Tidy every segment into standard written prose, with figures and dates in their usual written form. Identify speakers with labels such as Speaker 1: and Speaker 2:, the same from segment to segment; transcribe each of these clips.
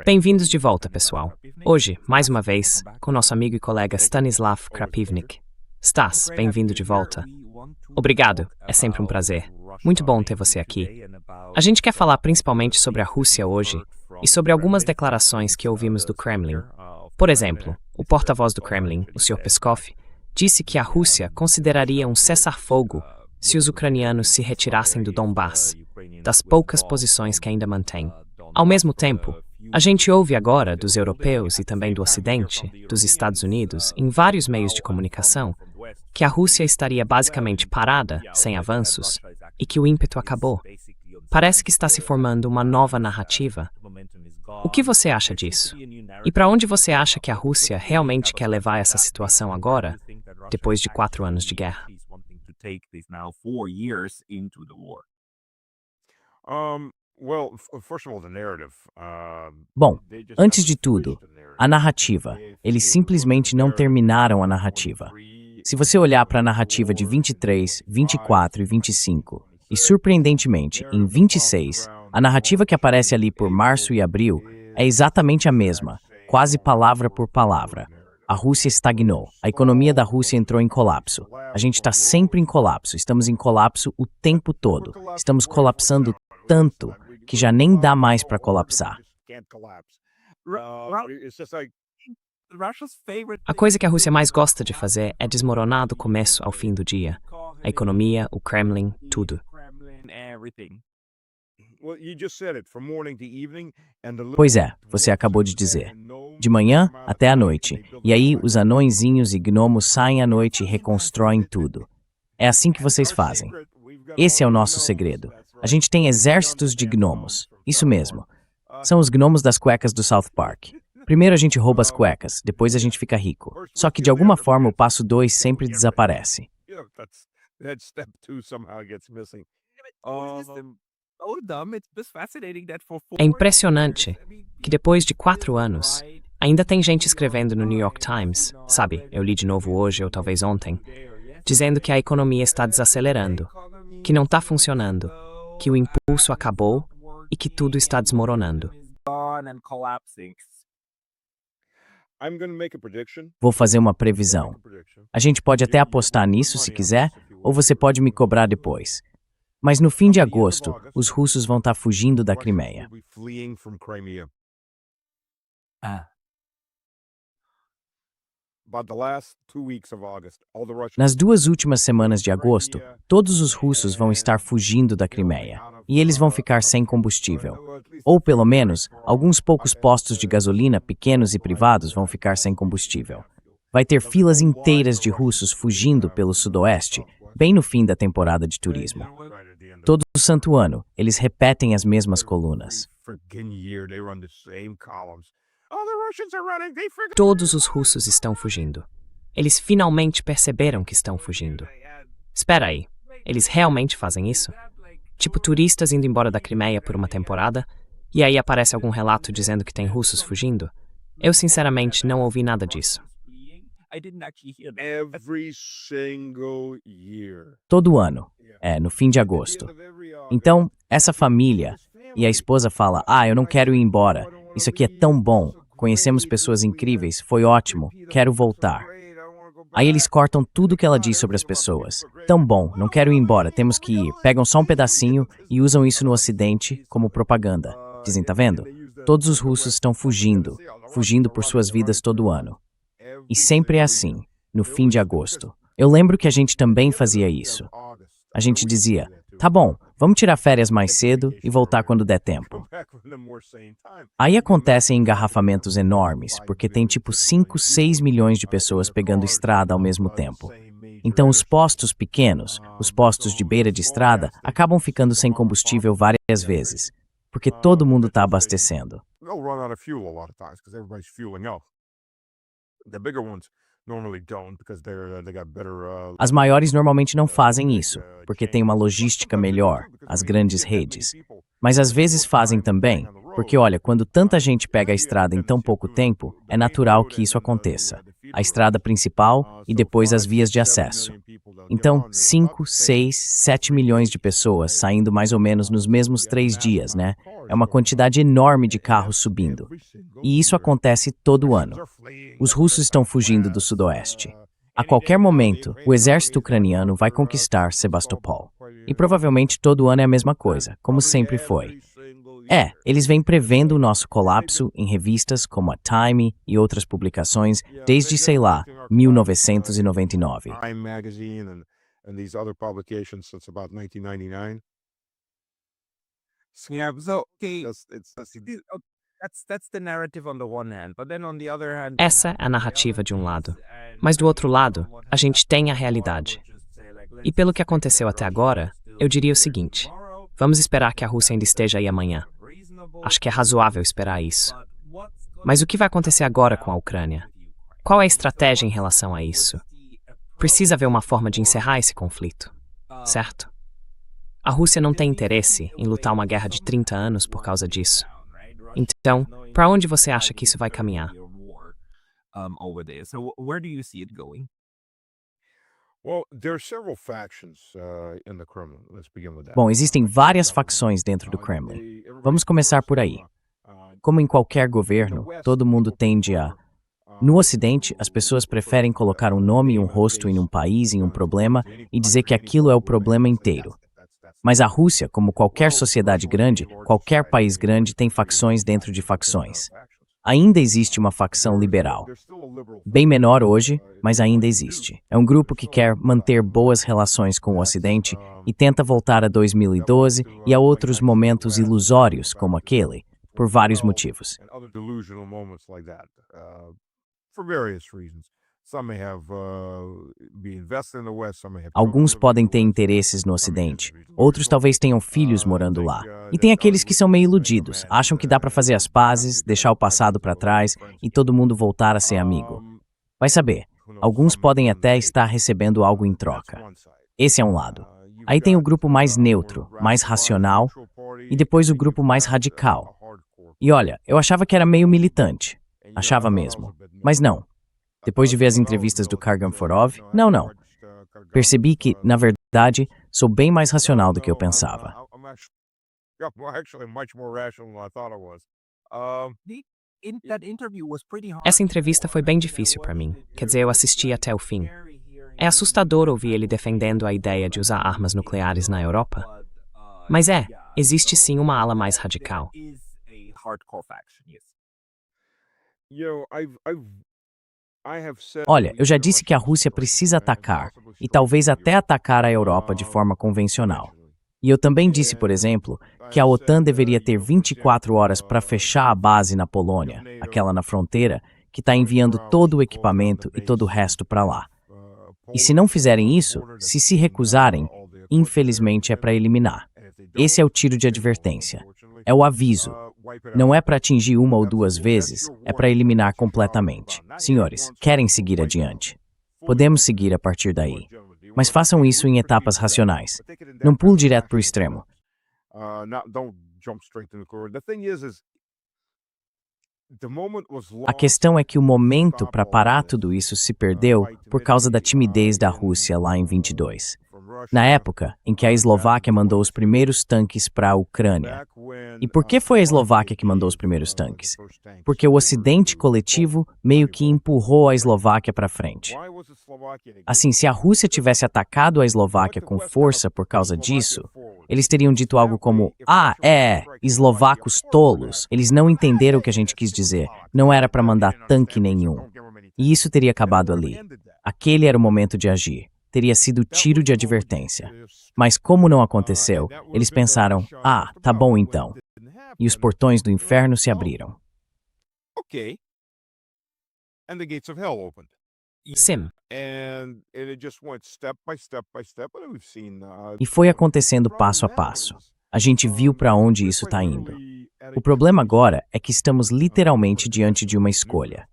Speaker 1: Bem-vindos de volta, pessoal. Hoje, mais uma vez, com nosso amigo e colega Stanislav Krapivnik. Stas, bem-vindo de volta. Obrigado, é sempre um prazer. Muito bom ter você aqui. A gente quer falar principalmente sobre a Rússia hoje e sobre algumas declarações que ouvimos do Kremlin. Por exemplo, o porta-voz do Kremlin, o Sr. Peskov, disse que a Rússia consideraria um cessar-fogo se os ucranianos se retirassem do Donbass, das poucas posições que ainda mantém. Ao mesmo tempo, a gente ouve agora dos europeus e também do Ocidente, dos Estados Unidos, em vários meios de comunicação, que a Rússia estaria basicamente parada, sem avanços, e que o ímpeto acabou. Parece que está se formando uma nova narrativa. O que você acha disso? E para onde você acha que a Rússia realmente quer levar essa situação agora, depois de 4 anos de guerra?
Speaker 2: Bom, antes de tudo, a narrativa. Eles simplesmente não terminaram a narrativa. Se você olhar para a narrativa de 23, 24 e 25, e surpreendentemente, em 26, a narrativa que aparece ali por março e abril é exatamente a mesma, quase palavra por palavra. A Rússia estagnou, a economia da Rússia entrou em colapso. A gente está sempre em colapso, estamos em colapso o tempo todo. Estamos colapsando tanto que já nem dá mais para colapsar.
Speaker 1: A coisa que a Rússia mais gosta de fazer é desmoronar do começo ao fim do dia. A economia, o Kremlin, tudo.
Speaker 2: Pois é, você acabou de dizer. De manhã até à noite. E aí os anõezinhos e gnomos saem à noite e reconstroem tudo. É assim que vocês fazem. Esse é o nosso segredo. A gente tem exércitos de gnomos. Isso mesmo. São os gnomos das cuecas do South Park. Primeiro a gente rouba as cuecas, depois a gente fica rico. Só que de alguma forma o passo 2 sempre desaparece.
Speaker 1: É impressionante que depois de 4 anos, ainda tem gente escrevendo no New York Times, sabe, eu li de novo hoje ou talvez ontem, dizendo que a economia está desacelerando, que não está funcionando, que o impulso acabou e que tudo está desmoronando.
Speaker 2: Vou fazer uma previsão. A gente pode até apostar nisso se quiser, ou você pode me cobrar depois. Mas no fim de agosto, os russos vão estar fugindo da Crimeia. Nas 2 últimas semanas de agosto, todos os russos vão estar fugindo da Crimeia. E eles vão ficar sem combustível. Ou, pelo menos, alguns poucos postos de gasolina pequenos e privados vão ficar sem combustível. Vai ter filas inteiras de russos fugindo pelo sudoeste, bem no fim da temporada de turismo. Todo santo ano, eles repetem as mesmas colunas.
Speaker 1: Todos os russos estão fugindo. Eles finalmente perceberam que estão fugindo. Espera aí, eles realmente fazem isso? Tipo turistas indo embora da Crimeia por uma temporada, e aí aparece algum relato dizendo que tem russos fugindo? Eu sinceramente não ouvi nada disso.
Speaker 2: Todo ano, no fim de agosto. Então, essa família e a esposa fala, eu não quero ir embora, isso aqui é tão bom, conhecemos pessoas incríveis, foi ótimo, quero voltar. Aí eles cortam tudo que ela diz sobre as pessoas. Tão bom, não quero ir embora, temos que ir. Pegam só um pedacinho e usam isso no Ocidente como propaganda. Dizem, tá vendo? Todos os russos estão fugindo por suas vidas todo ano. E sempre é assim, no fim de agosto. Eu lembro que a gente também fazia isso. A gente dizia, tá bom, vamos tirar férias mais cedo e voltar quando der tempo. Aí acontecem engarrafamentos enormes, porque tem tipo 5, 6 milhões de pessoas pegando estrada ao mesmo tempo. Então os postos pequenos, os postos de beira de estrada, acabam ficando sem combustível várias vezes, porque todo mundo está abastecendo. As maiores normalmente não fazem isso, porque tem uma logística melhor, as grandes redes. Mas às vezes fazem também, porque olha, quando tanta gente pega a estrada em tão pouco tempo, é natural que isso aconteça. A estrada principal e depois as vias de acesso. Então, 5, 6, 7 milhões de pessoas saindo mais ou menos nos mesmos 3 dias, né? É uma quantidade enorme de carros subindo. E isso acontece todo ano. Os russos estão fugindo do sudoeste. A qualquer momento, o exército ucraniano vai conquistar Sebastopol. E provavelmente todo ano é a mesma coisa, como sempre foi. Eles vêm prevendo o nosso colapso em revistas como a Time e outras publicações desde, sei lá, 1999.
Speaker 1: Essa é a narrativa de um lado. Mas do outro lado, a gente tem a realidade. E pelo que aconteceu até agora, eu diria o seguinte: vamos esperar que a Rússia ainda esteja aí amanhã. Acho que é razoável esperar isso. Mas o que vai acontecer agora com a Ucrânia? Qual é a estratégia em relação a isso? Precisa haver uma forma de encerrar esse conflito, certo? A Rússia não tem interesse em lutar uma guerra de 30 anos por causa disso. Então, para onde você acha que isso vai caminhar?
Speaker 2: Bom, existem várias facções dentro do Kremlin. Vamos começar por aí. Como em qualquer governo, todo mundo tende a... No Ocidente, as pessoas preferem colocar um nome e um rosto em um país, em um problema, e dizer que aquilo é o problema inteiro. Mas a Rússia, como qualquer sociedade grande, qualquer país grande tem facções dentro de facções. Ainda existe uma facção liberal. Bem menor hoje, mas ainda existe. É um grupo que quer manter boas relações com o Ocidente e tenta voltar a 2012 e a outros momentos ilusórios como aquele, por vários motivos. Alguns podem ter interesses no Ocidente, outros talvez tenham filhos morando lá. E tem aqueles que são meio iludidos, acham que dá para fazer as pazes, deixar o passado para trás e todo mundo voltar a ser amigo. Vai saber, alguns podem até estar recebendo algo em troca. Esse é um lado. Aí tem o grupo mais neutro, mais racional, e depois o grupo mais radical. E olha, eu achava que era meio militante. Achava mesmo. Mas não. Depois de ver as entrevistas do Karganforov, não. Percebi que, na verdade, sou bem mais racional do que eu pensava.
Speaker 1: Essa entrevista foi bem difícil para mim. Quer dizer, eu assisti até o fim. É assustador ouvir ele defendendo a ideia de usar armas nucleares na Europa. Mas existe sim uma ala mais radical.
Speaker 2: Olha, eu já disse que a Rússia precisa atacar, e talvez até atacar a Europa de forma convencional. E eu também disse, por exemplo, que a OTAN deveria ter 24 horas para fechar a base na Polônia, aquela na fronteira, que está enviando todo o equipamento e todo o resto para lá. E se não fizerem isso, se recusarem, infelizmente é para eliminar. Esse é o tiro de advertência. É o aviso. Não é para atingir uma ou duas vezes, é para eliminar completamente. Senhores, querem seguir adiante? Podemos seguir a partir daí. Mas façam isso em etapas racionais. Não pule direto para o extremo. A questão é que o momento para parar tudo isso se perdeu por causa da timidez da Rússia lá em 22. Na época em que a Eslováquia mandou os primeiros tanques para a Ucrânia. E por que foi a Eslováquia que mandou os primeiros tanques? Porque o Ocidente coletivo meio que empurrou a Eslováquia para frente. Assim, se a Rússia tivesse atacado a Eslováquia com força por causa disso, eles teriam dito algo como: eslovacos tolos. Eles não entenderam o que a gente quis dizer. Não era para mandar tanque nenhum. E isso teria acabado ali. Aquele era o momento de agir. Teria sido tiro de advertência. Mas como não aconteceu, eles pensaram: tá bom então. E os portões do inferno se abriram.
Speaker 1: Sim.
Speaker 2: E foi acontecendo passo a passo. A gente viu para onde isso está indo. O problema agora é que estamos literalmente diante de uma escolha.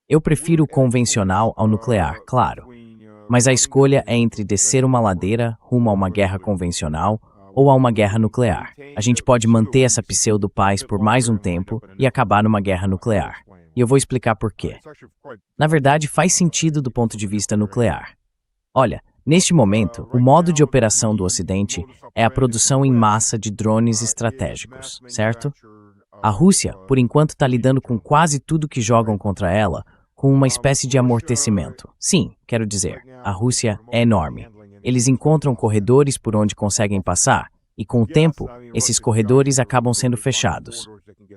Speaker 2: Eu prefiro o convencional ao nuclear, claro. Mas a escolha é entre descer uma ladeira rumo a uma guerra convencional ou a uma guerra nuclear. A gente pode manter essa pseudo-paz por mais um tempo e acabar numa guerra nuclear. E eu vou explicar por quê. Na verdade, faz sentido do ponto de vista nuclear. Olha, Neste momento, o modo de operação do Ocidente é a produção em massa de drones estratégicos, certo? A Rússia, por enquanto, está lidando com quase tudo que jogam contra ela, com uma espécie de amortecimento. Sim, quero dizer, a Rússia é enorme. Eles encontram corredores por onde conseguem passar, e com o tempo, esses corredores acabam sendo fechados.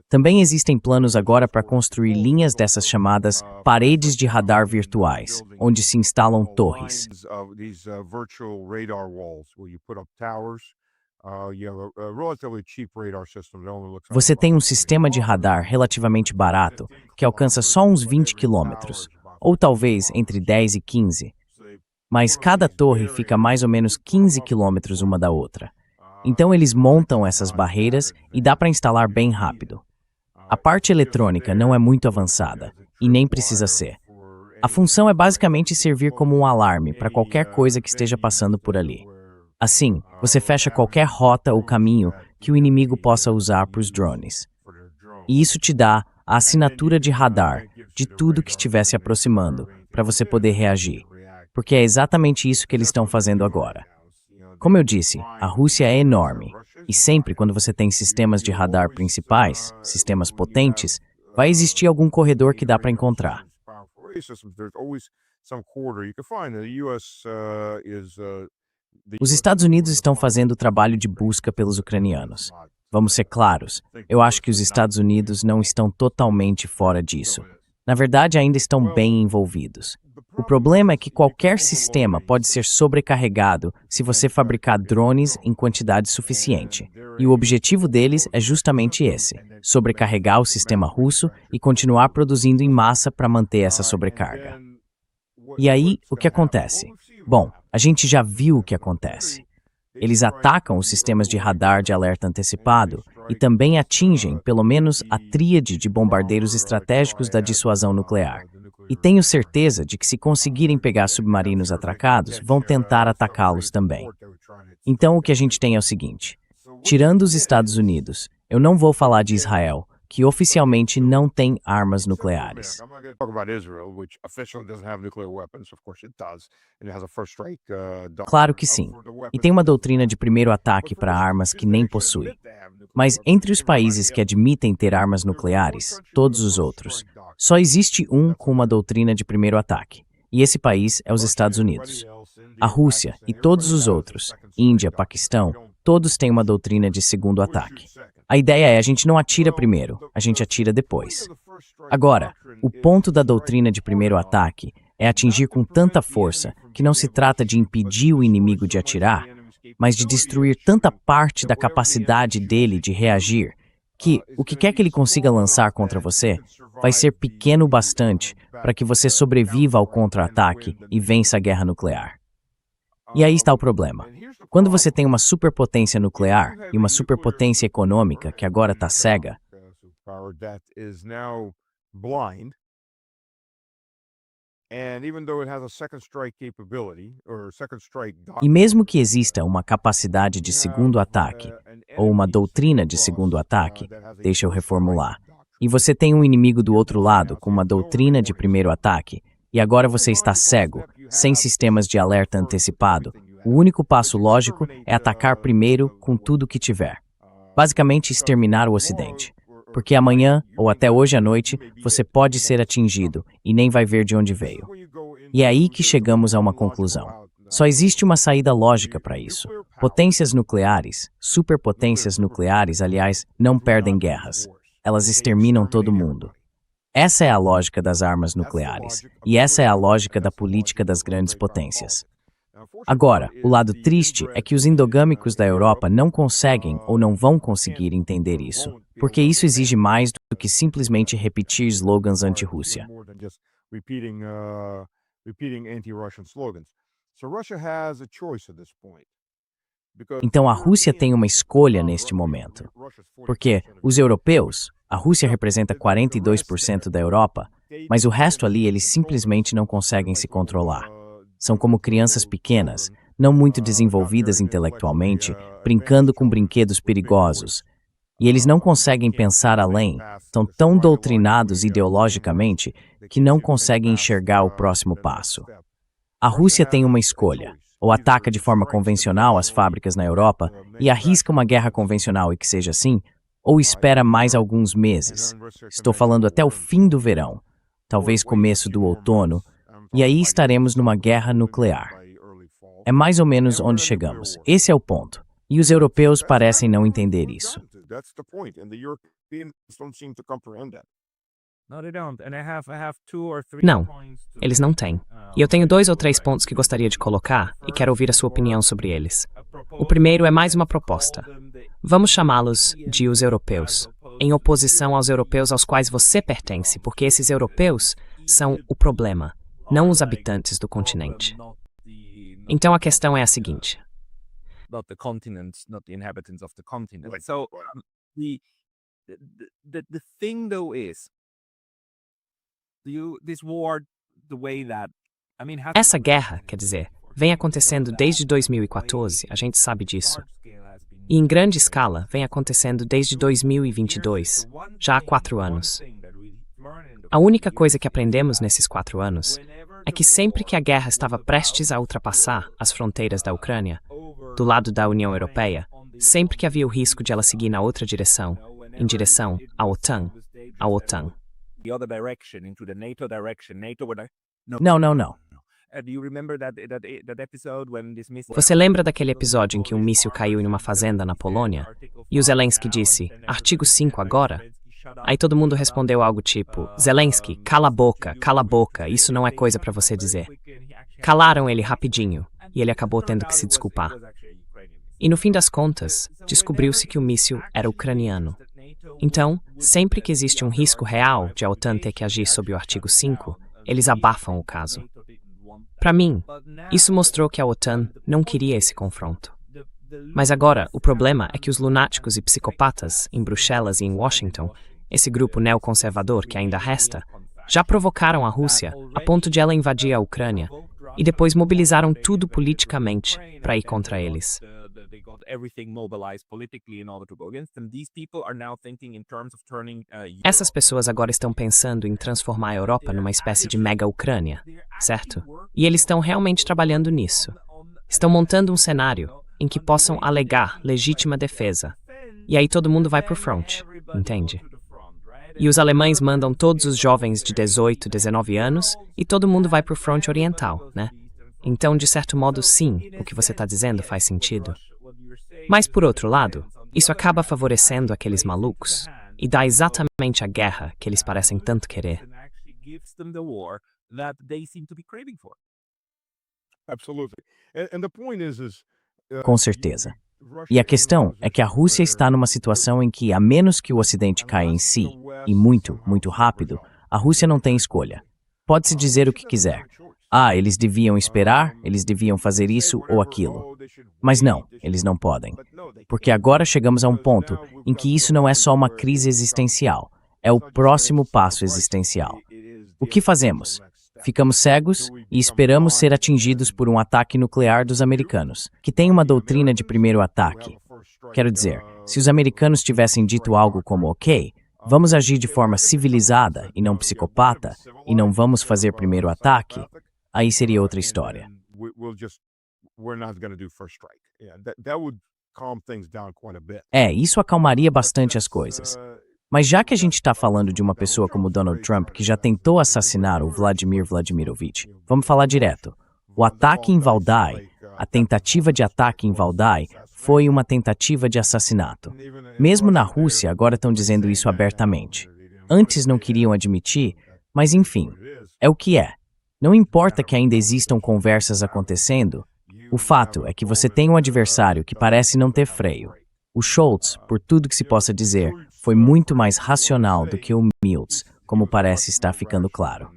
Speaker 2: Também existem planos agora para construir linhas dessas chamadas paredes de radar virtuais, onde se instalam torres. Você tem um sistema de radar relativamente barato, que alcança só uns 20 quilômetros, ou talvez entre 10 e 15, mas cada torre fica mais ou menos 15 quilômetros uma da outra. Então eles montam essas barreiras e dá para instalar bem rápido. A parte eletrônica não é muito avançada, e nem precisa ser. A função é basicamente servir como um alarme para qualquer coisa que esteja passando por ali. Assim, você fecha qualquer rota ou caminho que o inimigo possa usar para os drones. E isso te dá a assinatura de radar de tudo que estiver se aproximando, para você poder reagir. Porque é exatamente isso que eles estão fazendo agora. Como eu disse, a Rússia é enorme, e sempre quando você tem sistemas de radar principais, sistemas potentes, vai existir algum corredor que dá para encontrar. Os Estados Unidos estão fazendo o trabalho de busca pelos ucranianos. Vamos ser claros, eu acho que os Estados Unidos não estão totalmente fora disso. Na verdade, ainda estão bem envolvidos. O problema é que qualquer sistema pode ser sobrecarregado se você fabricar drones em quantidade suficiente. E o objetivo deles é justamente esse: sobrecarregar o sistema russo e continuar produzindo em massa para manter essa sobrecarga. E aí, o que acontece? Bom, a gente já viu o que acontece. Eles atacam os sistemas de radar de alerta antecipado e também atingem, pelo menos, a tríade de bombardeiros estratégicos da dissuasão nuclear. E tenho certeza de que, se conseguirem pegar submarinos atracados, vão tentar atacá-los também. Então, o que a gente tem é o seguinte: tirando os Estados Unidos, eu não vou falar de Israel, que oficialmente não tem armas nucleares. Claro que sim, e tem uma doutrina de primeiro ataque para armas que nem possui. Mas entre os países que admitem ter armas nucleares, todos os outros, só existe um com uma doutrina de primeiro ataque, e esse país é os Estados Unidos. A Rússia e todos os outros, Índia, Paquistão, todos têm uma doutrina de segundo ataque. A ideia é: a gente não atira primeiro, a gente atira depois. Agora, o ponto da doutrina de primeiro ataque é atingir com tanta força que não se trata de impedir o inimigo de atirar, mas de destruir tanta parte da capacidade dele de reagir, que o que quer que ele consiga lançar contra você vai ser pequeno o bastante para que você sobreviva ao contra-ataque e vença a guerra nuclear. E aí está o problema. Quando você tem uma superpotência nuclear e uma superpotência econômica que agora está cega, e mesmo que exista uma capacidade de segundo ataque, ou uma doutrina de segundo ataque, deixa eu reformular, e você tem um inimigo do outro lado com uma doutrina de primeiro ataque, e agora você está cego, sem sistemas de alerta antecipado, o único passo lógico é atacar primeiro com tudo que tiver. Basicamente, exterminar o Ocidente. Porque amanhã, ou até hoje à noite, você pode ser atingido e nem vai ver de onde veio. E é aí que chegamos a uma conclusão. Só existe uma saída lógica para isso. Potências nucleares, superpotências nucleares, aliás, não perdem guerras. Elas exterminam todo mundo. Essa é a lógica das armas nucleares, e essa é a lógica da política das grandes potências. Agora, o lado triste é que os endogâmicos da Europa não conseguem ou não vão conseguir entender isso, porque isso exige mais do que simplesmente repetir slogans anti-Rússia. Então a Rússia tem uma escolha neste momento, porque os europeus, a Rússia representa 42% da Europa, mas o resto ali eles simplesmente não conseguem se controlar. São como crianças pequenas, não muito desenvolvidas intelectualmente, brincando com brinquedos perigosos. E eles não conseguem pensar além, estão tão doutrinados ideologicamente que não conseguem enxergar o próximo passo. A Rússia tem uma escolha: ou ataca de forma convencional as fábricas na Europa e arrisca uma guerra convencional e que seja assim, ou espera mais alguns meses. Estou falando até o fim do verão, talvez começo do outono, e aí estaremos numa guerra nuclear. É mais ou menos onde chegamos. Esse é o ponto. E os europeus parecem não entender isso.
Speaker 1: Não, eles não têm. E eu tenho 2 ou 3 pontos que gostaria de colocar e quero ouvir a sua opinião sobre eles. O primeiro é mais uma proposta. Vamos chamá-los de os europeus, em oposição aos europeus aos quais você pertence, porque esses europeus são o problema, não os habitantes do continente. Então a questão é a seguinte.
Speaker 3: Not the continent, not the inhabitants of the continent. So the thing though is, this war, the way that, I mean,
Speaker 1: Essa guerra, quer dizer, vem acontecendo desde 2014, a gente sabe disso. E em grande escala, vem acontecendo desde 2022, já há 4 anos. A única coisa que aprendemos nesses 4 anos é que sempre que a guerra estava prestes a ultrapassar as fronteiras da Ucrânia, do lado da União Europeia, sempre que havia o risco de ela seguir na outra direção, em direção à OTAN,
Speaker 2: Não.
Speaker 1: Você lembra daquele episódio em que um míssil caiu em uma fazenda na Polônia e o Zelensky disse, artigo 5 agora? Aí todo mundo respondeu algo tipo, Zelensky, cala a boca, isso não é coisa pra você dizer. Calaram ele rapidinho e ele acabou tendo que se desculpar. E no fim das contas, descobriu-se que o míssil era ucraniano. Então, sempre que existe um risco real de a OTAN ter que agir sob o artigo 5, eles abafam o caso. Para mim, isso mostrou que a OTAN não queria esse confronto. Mas agora, o problema é que os lunáticos e psicopatas, em Bruxelas e em Washington, esse grupo neoconservador que ainda resta, já provocaram a Rússia a ponto de ela invadir a Ucrânia e depois mobilizaram tudo politicamente para ir contra eles. Essas pessoas agora estão pensando em transformar a Europa numa espécie de mega-Ucrânia, certo? E eles estão realmente trabalhando nisso. Estão montando um cenário em que possam alegar legítima defesa. E aí todo mundo vai pro front, entende? E os alemães mandam todos os jovens de 18, 19 anos e todo mundo vai pro front oriental, né? Então, de certo modo, sim, o que você está dizendo faz sentido. Mas, por outro lado, isso acaba favorecendo aqueles malucos e dá exatamente a guerra que eles parecem tanto querer.
Speaker 2: Com certeza. E a questão é que a Rússia está numa situação em que, a menos que o Ocidente caia em si, e muito, muito rápido, a Rússia não tem escolha. Pode-se dizer o que quiser. Ah, eles deviam esperar, eles deviam fazer isso ou aquilo. Mas não, eles não podem. Porque agora chegamos a um ponto em que isso não é só uma crise existencial, é o próximo passo existencial. O que fazemos? Ficamos cegos e esperamos ser atingidos por um ataque nuclear dos americanos, que tem uma doutrina de primeiro ataque. Quero dizer, se os americanos tivessem dito algo como ok, vamos agir de forma civilizada e não psicopata, e não vamos fazer primeiro ataque, aí seria outra história. Isso acalmaria bastante as coisas. Mas já que a gente está falando de uma pessoa como Donald Trump que já tentou assassinar o Vladimir Vladimirovich, vamos falar direto. O ataque em Valdai, a tentativa de ataque em Valdai, foi uma tentativa de assassinato. Mesmo na Rússia, agora estão dizendo isso abertamente. Antes não queriam admitir, mas enfim, é o que é. Não importa que ainda existam conversas acontecendo, o fato é que você tem um adversário que parece não ter freio. O Scholz, por tudo que se possa dizer, foi muito mais racional do que o Mills, como parece estar ficando claro.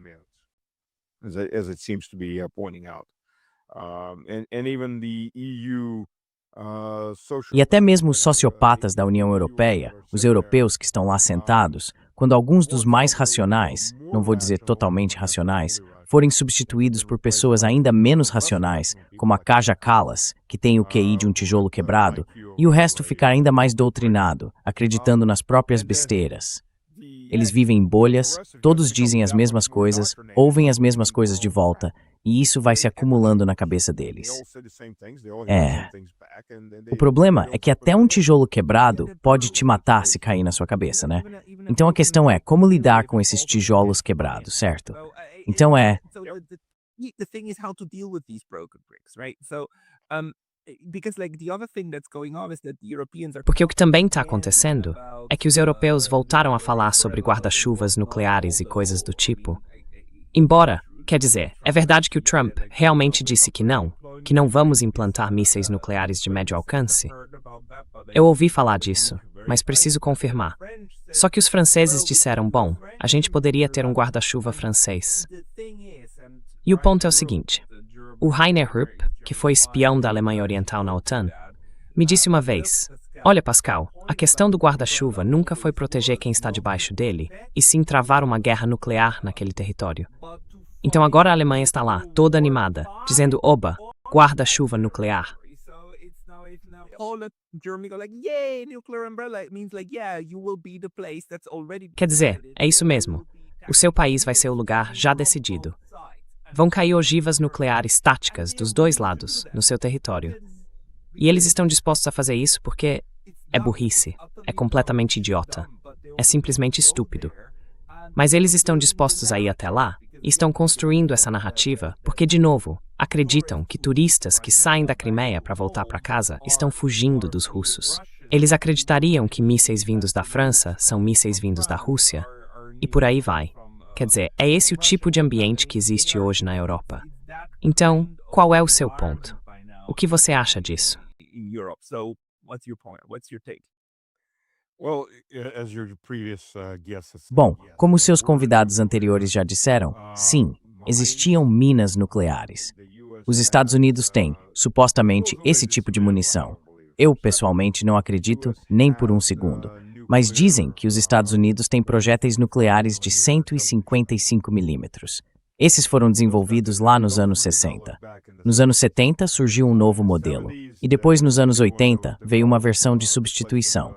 Speaker 2: E até mesmo os sociopatas da União Europeia, os europeus que estão lá sentados, quando alguns dos mais racionais, não vou dizer totalmente racionais, forem substituídos por pessoas ainda menos racionais, como a Kaja Kallas, que tem o QI de um tijolo quebrado, e o resto ficar ainda mais doutrinado, acreditando nas próprias besteiras. Eles vivem em bolhas, todos dizem as mesmas coisas, ouvem as mesmas coisas de volta, e isso vai se acumulando na cabeça deles. O problema é que até um tijolo quebrado pode te matar se cair na sua cabeça, né? Então a questão é como lidar com esses tijolos quebrados, certo? Então
Speaker 3: the thing is how to deal with these broken bricks, right? Because like the other thing that's going on is that the Europeans are
Speaker 1: Porque o que também está acontecendo é que os europeus voltaram a falar sobre guarda-chuvas nucleares e coisas do tipo. Embora, quer dizer, é verdade que o Trump realmente disse que não vamos implantar mísseis nucleares de médio alcance. Eu ouvi falar disso, mas preciso confirmar. Só que os franceses disseram, bom, a gente poderia ter um guarda-chuva francês. E o ponto é o seguinte. O Rainer Rupp, que foi espião da Alemanha Oriental na OTAN, me disse uma vez, olha Pascal, a questão do guarda-chuva nunca foi proteger quem está debaixo dele, e sim travar uma guerra nuclear naquele território. Então agora a Alemanha está lá, toda animada, dizendo, oba, guarda-chuva nuclear. Quer dizer, é isso mesmo. O seu país vai ser o lugar já decidido. Vão cair ogivas nucleares táticas dos dois lados, no seu território. E eles estão dispostos a fazer isso porque é burrice, é completamente idiota, é simplesmente estúpido. Mas eles estão dispostos a ir até lá e estão construindo essa narrativa porque, de novo, acreditam que turistas que saem da Crimeia para voltar para casa estão fugindo dos russos. Eles acreditariam que mísseis vindos da França são mísseis vindos da Rússia, e por aí vai. Quer dizer, é esse o tipo de ambiente que existe hoje na Europa. Então, qual é o seu ponto? O que você acha disso?
Speaker 2: Bom, como seus convidados anteriores já disseram, sim, existiam minas nucleares. Os Estados Unidos têm, supostamente, esse tipo de munição. Eu, pessoalmente, não acredito nem por um segundo. Mas dizem que os Estados Unidos têm projéteis nucleares de 155 milímetros. Esses foram desenvolvidos lá nos anos 60. Nos anos 70 surgiu um novo modelo, e depois nos anos 80 veio uma versão de substituição.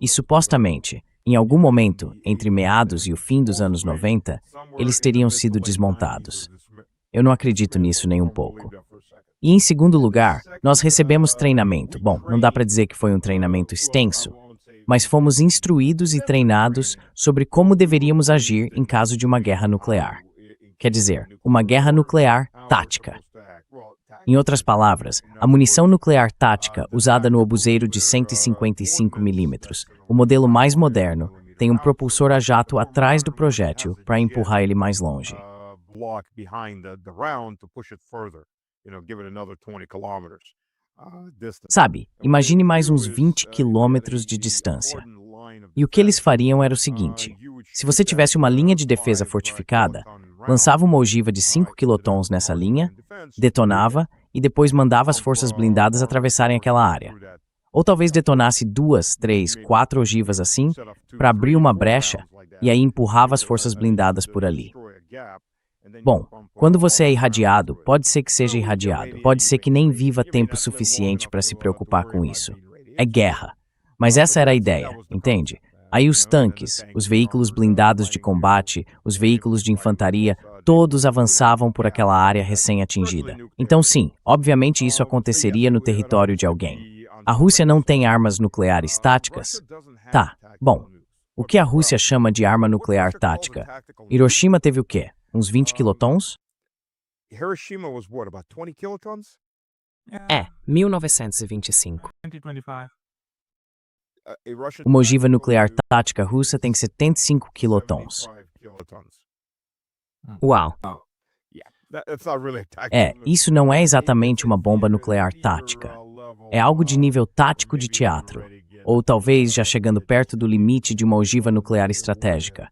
Speaker 2: E supostamente, em algum momento, entre meados e o fim dos anos 90, eles teriam sido desmontados. Eu não acredito nisso nem um pouco. E em segundo lugar, nós recebemos treinamento. Bom, não dá para dizer que foi um treinamento extenso, mas fomos instruídos e treinados sobre como deveríamos agir em caso de uma guerra nuclear. Quer dizer, uma guerra nuclear tática. Em outras palavras, a munição nuclear tática usada no obuseiro de 155 milímetros, o modelo mais moderno, tem um propulsor a jato atrás do projétil para empurrar ele mais longe. Sabe, imagine mais uns 20 quilômetros de distância. E o que eles fariam era o seguinte: se você tivesse uma linha de defesa fortificada, lançava uma ogiva de 5 quilotons nessa linha, detonava e depois mandava as forças blindadas atravessarem aquela área. Ou talvez detonasse 2, 3, 4 ogivas assim, para abrir uma brecha e aí empurrava as forças blindadas por ali. Bom, quando você é irradiado, pode ser que seja irradiado, pode ser que nem viva tempo suficiente para se preocupar com isso. É guerra. Mas essa era a ideia, entende? Aí os tanques, os veículos blindados de combate, os veículos de infantaria, todos avançavam por aquela área recém-atingida. Então sim, obviamente isso aconteceria no território de alguém. A Rússia não tem armas nucleares táticas? Tá, bom. O que a Rússia chama de arma nuclear tática? Hiroshima teve o quê? Uns 20 quilotons?
Speaker 3: Hiroshima was what, about 20 kilotons?
Speaker 1: 1925.
Speaker 2: Uma ogiva nuclear tática russa tem 75 quilotons.
Speaker 1: Uau!
Speaker 2: Isso não é exatamente uma bomba nuclear tática. É algo de nível tático de teatro, ou talvez já chegando perto do limite de uma ogiva nuclear estratégica.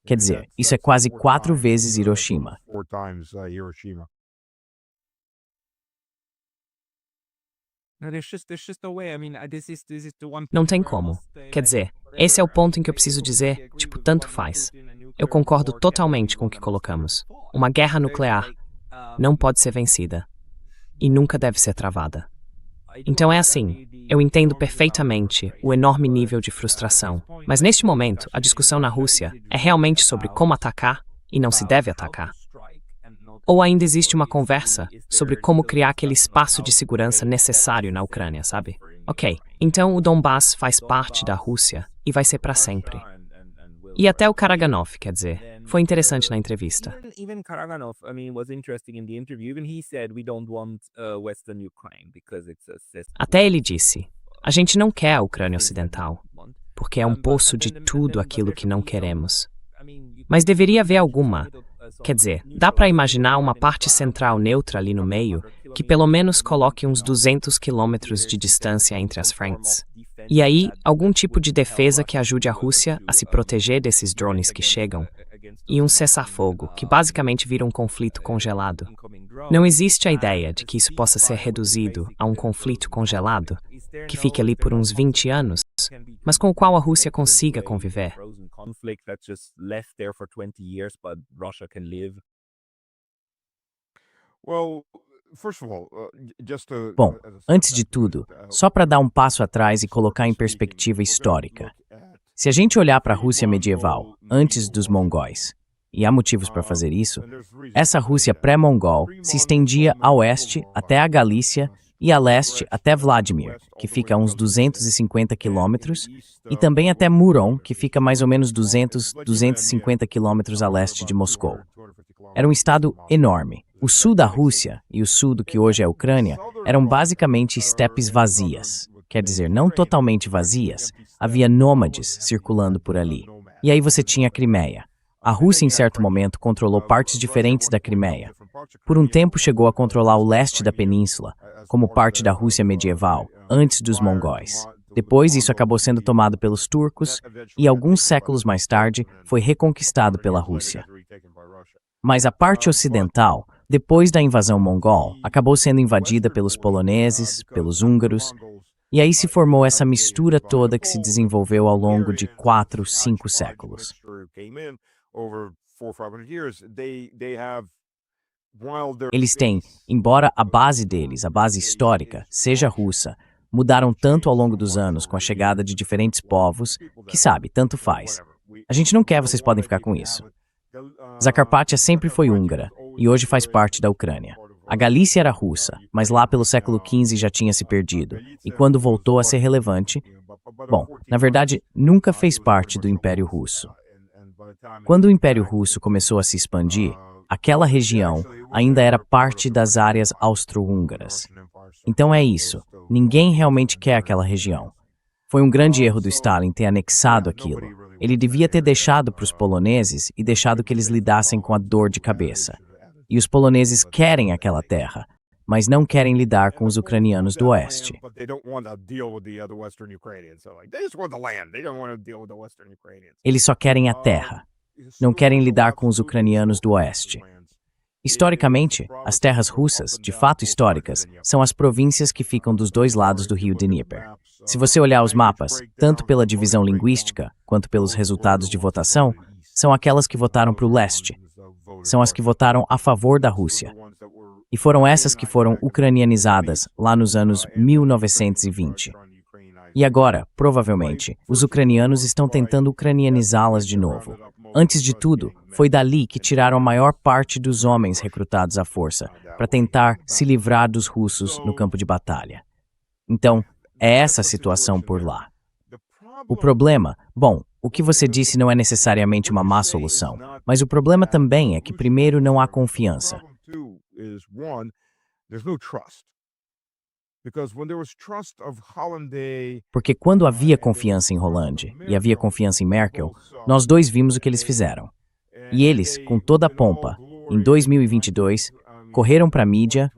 Speaker 2: Quer dizer, isso é quase 4 vezes Hiroshima.
Speaker 1: Não tem como. Quer dizer, esse é o ponto em que eu preciso dizer, tipo, tanto faz. Eu concordo totalmente com o que colocamos. Uma guerra nuclear não pode ser vencida. E nunca deve ser travada. Então é assim, eu entendo perfeitamente o enorme nível de frustração, mas neste momento a discussão na Rússia é realmente sobre como atacar e não se deve atacar. Ou ainda existe uma conversa sobre como criar aquele espaço de segurança necessário na Ucrânia, sabe? Ok, então o Donbass faz parte da Rússia e vai ser para sempre. E até o Karaganov, quer dizer, foi interessante na entrevista.
Speaker 3: Even Karaganov, I mean, was interesting in the interview. Even he said we don't want Western Ukraine because it's a system.
Speaker 1: Até ele disse, a gente não quer a Ucrânia Ocidental, porque é um poço de tudo aquilo que não queremos. Mas deveria haver alguma. Quer dizer, dá para imaginar uma parte central neutra ali no meio, que pelo menos coloque uns 200 quilômetros de distância entre as frentes. E aí, algum tipo de defesa que ajude a Rússia a se proteger desses drones que chegam, e um cessar-fogo, que basicamente vira um conflito congelado. Não existe a ideia de que isso possa ser reduzido a um conflito congelado, que fique ali por uns 20 anos, mas com o qual a Rússia consiga conviver.
Speaker 2: Bom, antes de tudo, só para dar um passo atrás e colocar em perspectiva histórica. Se a gente olhar para a Rússia medieval, antes dos mongóis, e há motivos para fazer isso, essa Rússia pré-mongol se estendia a oeste até a Galícia e a leste até Vladimir, que fica a uns 250 quilômetros, e também até Murom, que fica mais ou menos 250 quilômetros a leste de Moscou. Era um estado enorme. O sul da Rússia e o sul do que hoje é a Ucrânia eram basicamente estepes vazias. Quer dizer, não totalmente vazias, havia nômades circulando por ali. E aí você tinha a Crimeia. A Rússia, em certo momento, controlou partes diferentes da Crimeia. Por um tempo chegou a controlar o leste da península, como parte da Rússia medieval, antes dos mongóis. Depois, isso acabou sendo tomado pelos turcos e, alguns séculos mais tarde, foi reconquistado pela Rússia. Mas a parte ocidental, depois da invasão mongol, acabou sendo invadida pelos poloneses, pelos húngaros, e aí se formou essa mistura toda que se desenvolveu ao longo de 4, 5 séculos. Eles têm, embora a base deles, a base histórica, seja russa, mudaram tanto ao longo dos anos com a chegada de diferentes povos, que sabe, tanto faz. A gente não quer, vocês podem ficar com isso. Zacarpátia sempre foi húngara e hoje faz parte da Ucrânia. A Galícia era russa, mas lá pelo século XV já tinha se perdido, e quando voltou a ser relevante, bom, na verdade, nunca fez parte do Império Russo. Quando o Império Russo começou a se expandir, aquela região ainda era parte das áreas austro-húngaras. Então é isso, ninguém realmente quer aquela região. Foi um grande erro do Stalin ter anexado aquilo. Ele devia ter deixado para os poloneses e deixado que eles lidassem com a dor de cabeça. E os poloneses querem aquela terra, mas não querem lidar com os ucranianos do oeste. Eles só querem a terra, não querem lidar com os ucranianos do oeste. Historicamente, as terras russas, de fato históricas, são as províncias que ficam dos dois lados do rio Dnieper. Se você olhar os mapas, tanto pela divisão linguística quanto pelos resultados de votação, são aquelas que votaram para o leste. São as que votaram a favor da Rússia. E foram essas que foram ucranianizadas lá nos anos 1920. E agora, provavelmente, os ucranianos estão tentando ucranianizá-las de novo. Antes de tudo, foi dali que tiraram a maior parte dos homens recrutados à força, para tentar se livrar dos russos no campo de batalha. Então, é essa a situação por lá. O problema, bom, o que você disse não é necessariamente uma má solução, mas o problema também é que primeiro não há confiança. Porque quando havia confiança em Hollande e havia confiança em Merkel, nós dois vimos o que eles fizeram. E eles, com toda a pompa, em 2022, correram para a mídia,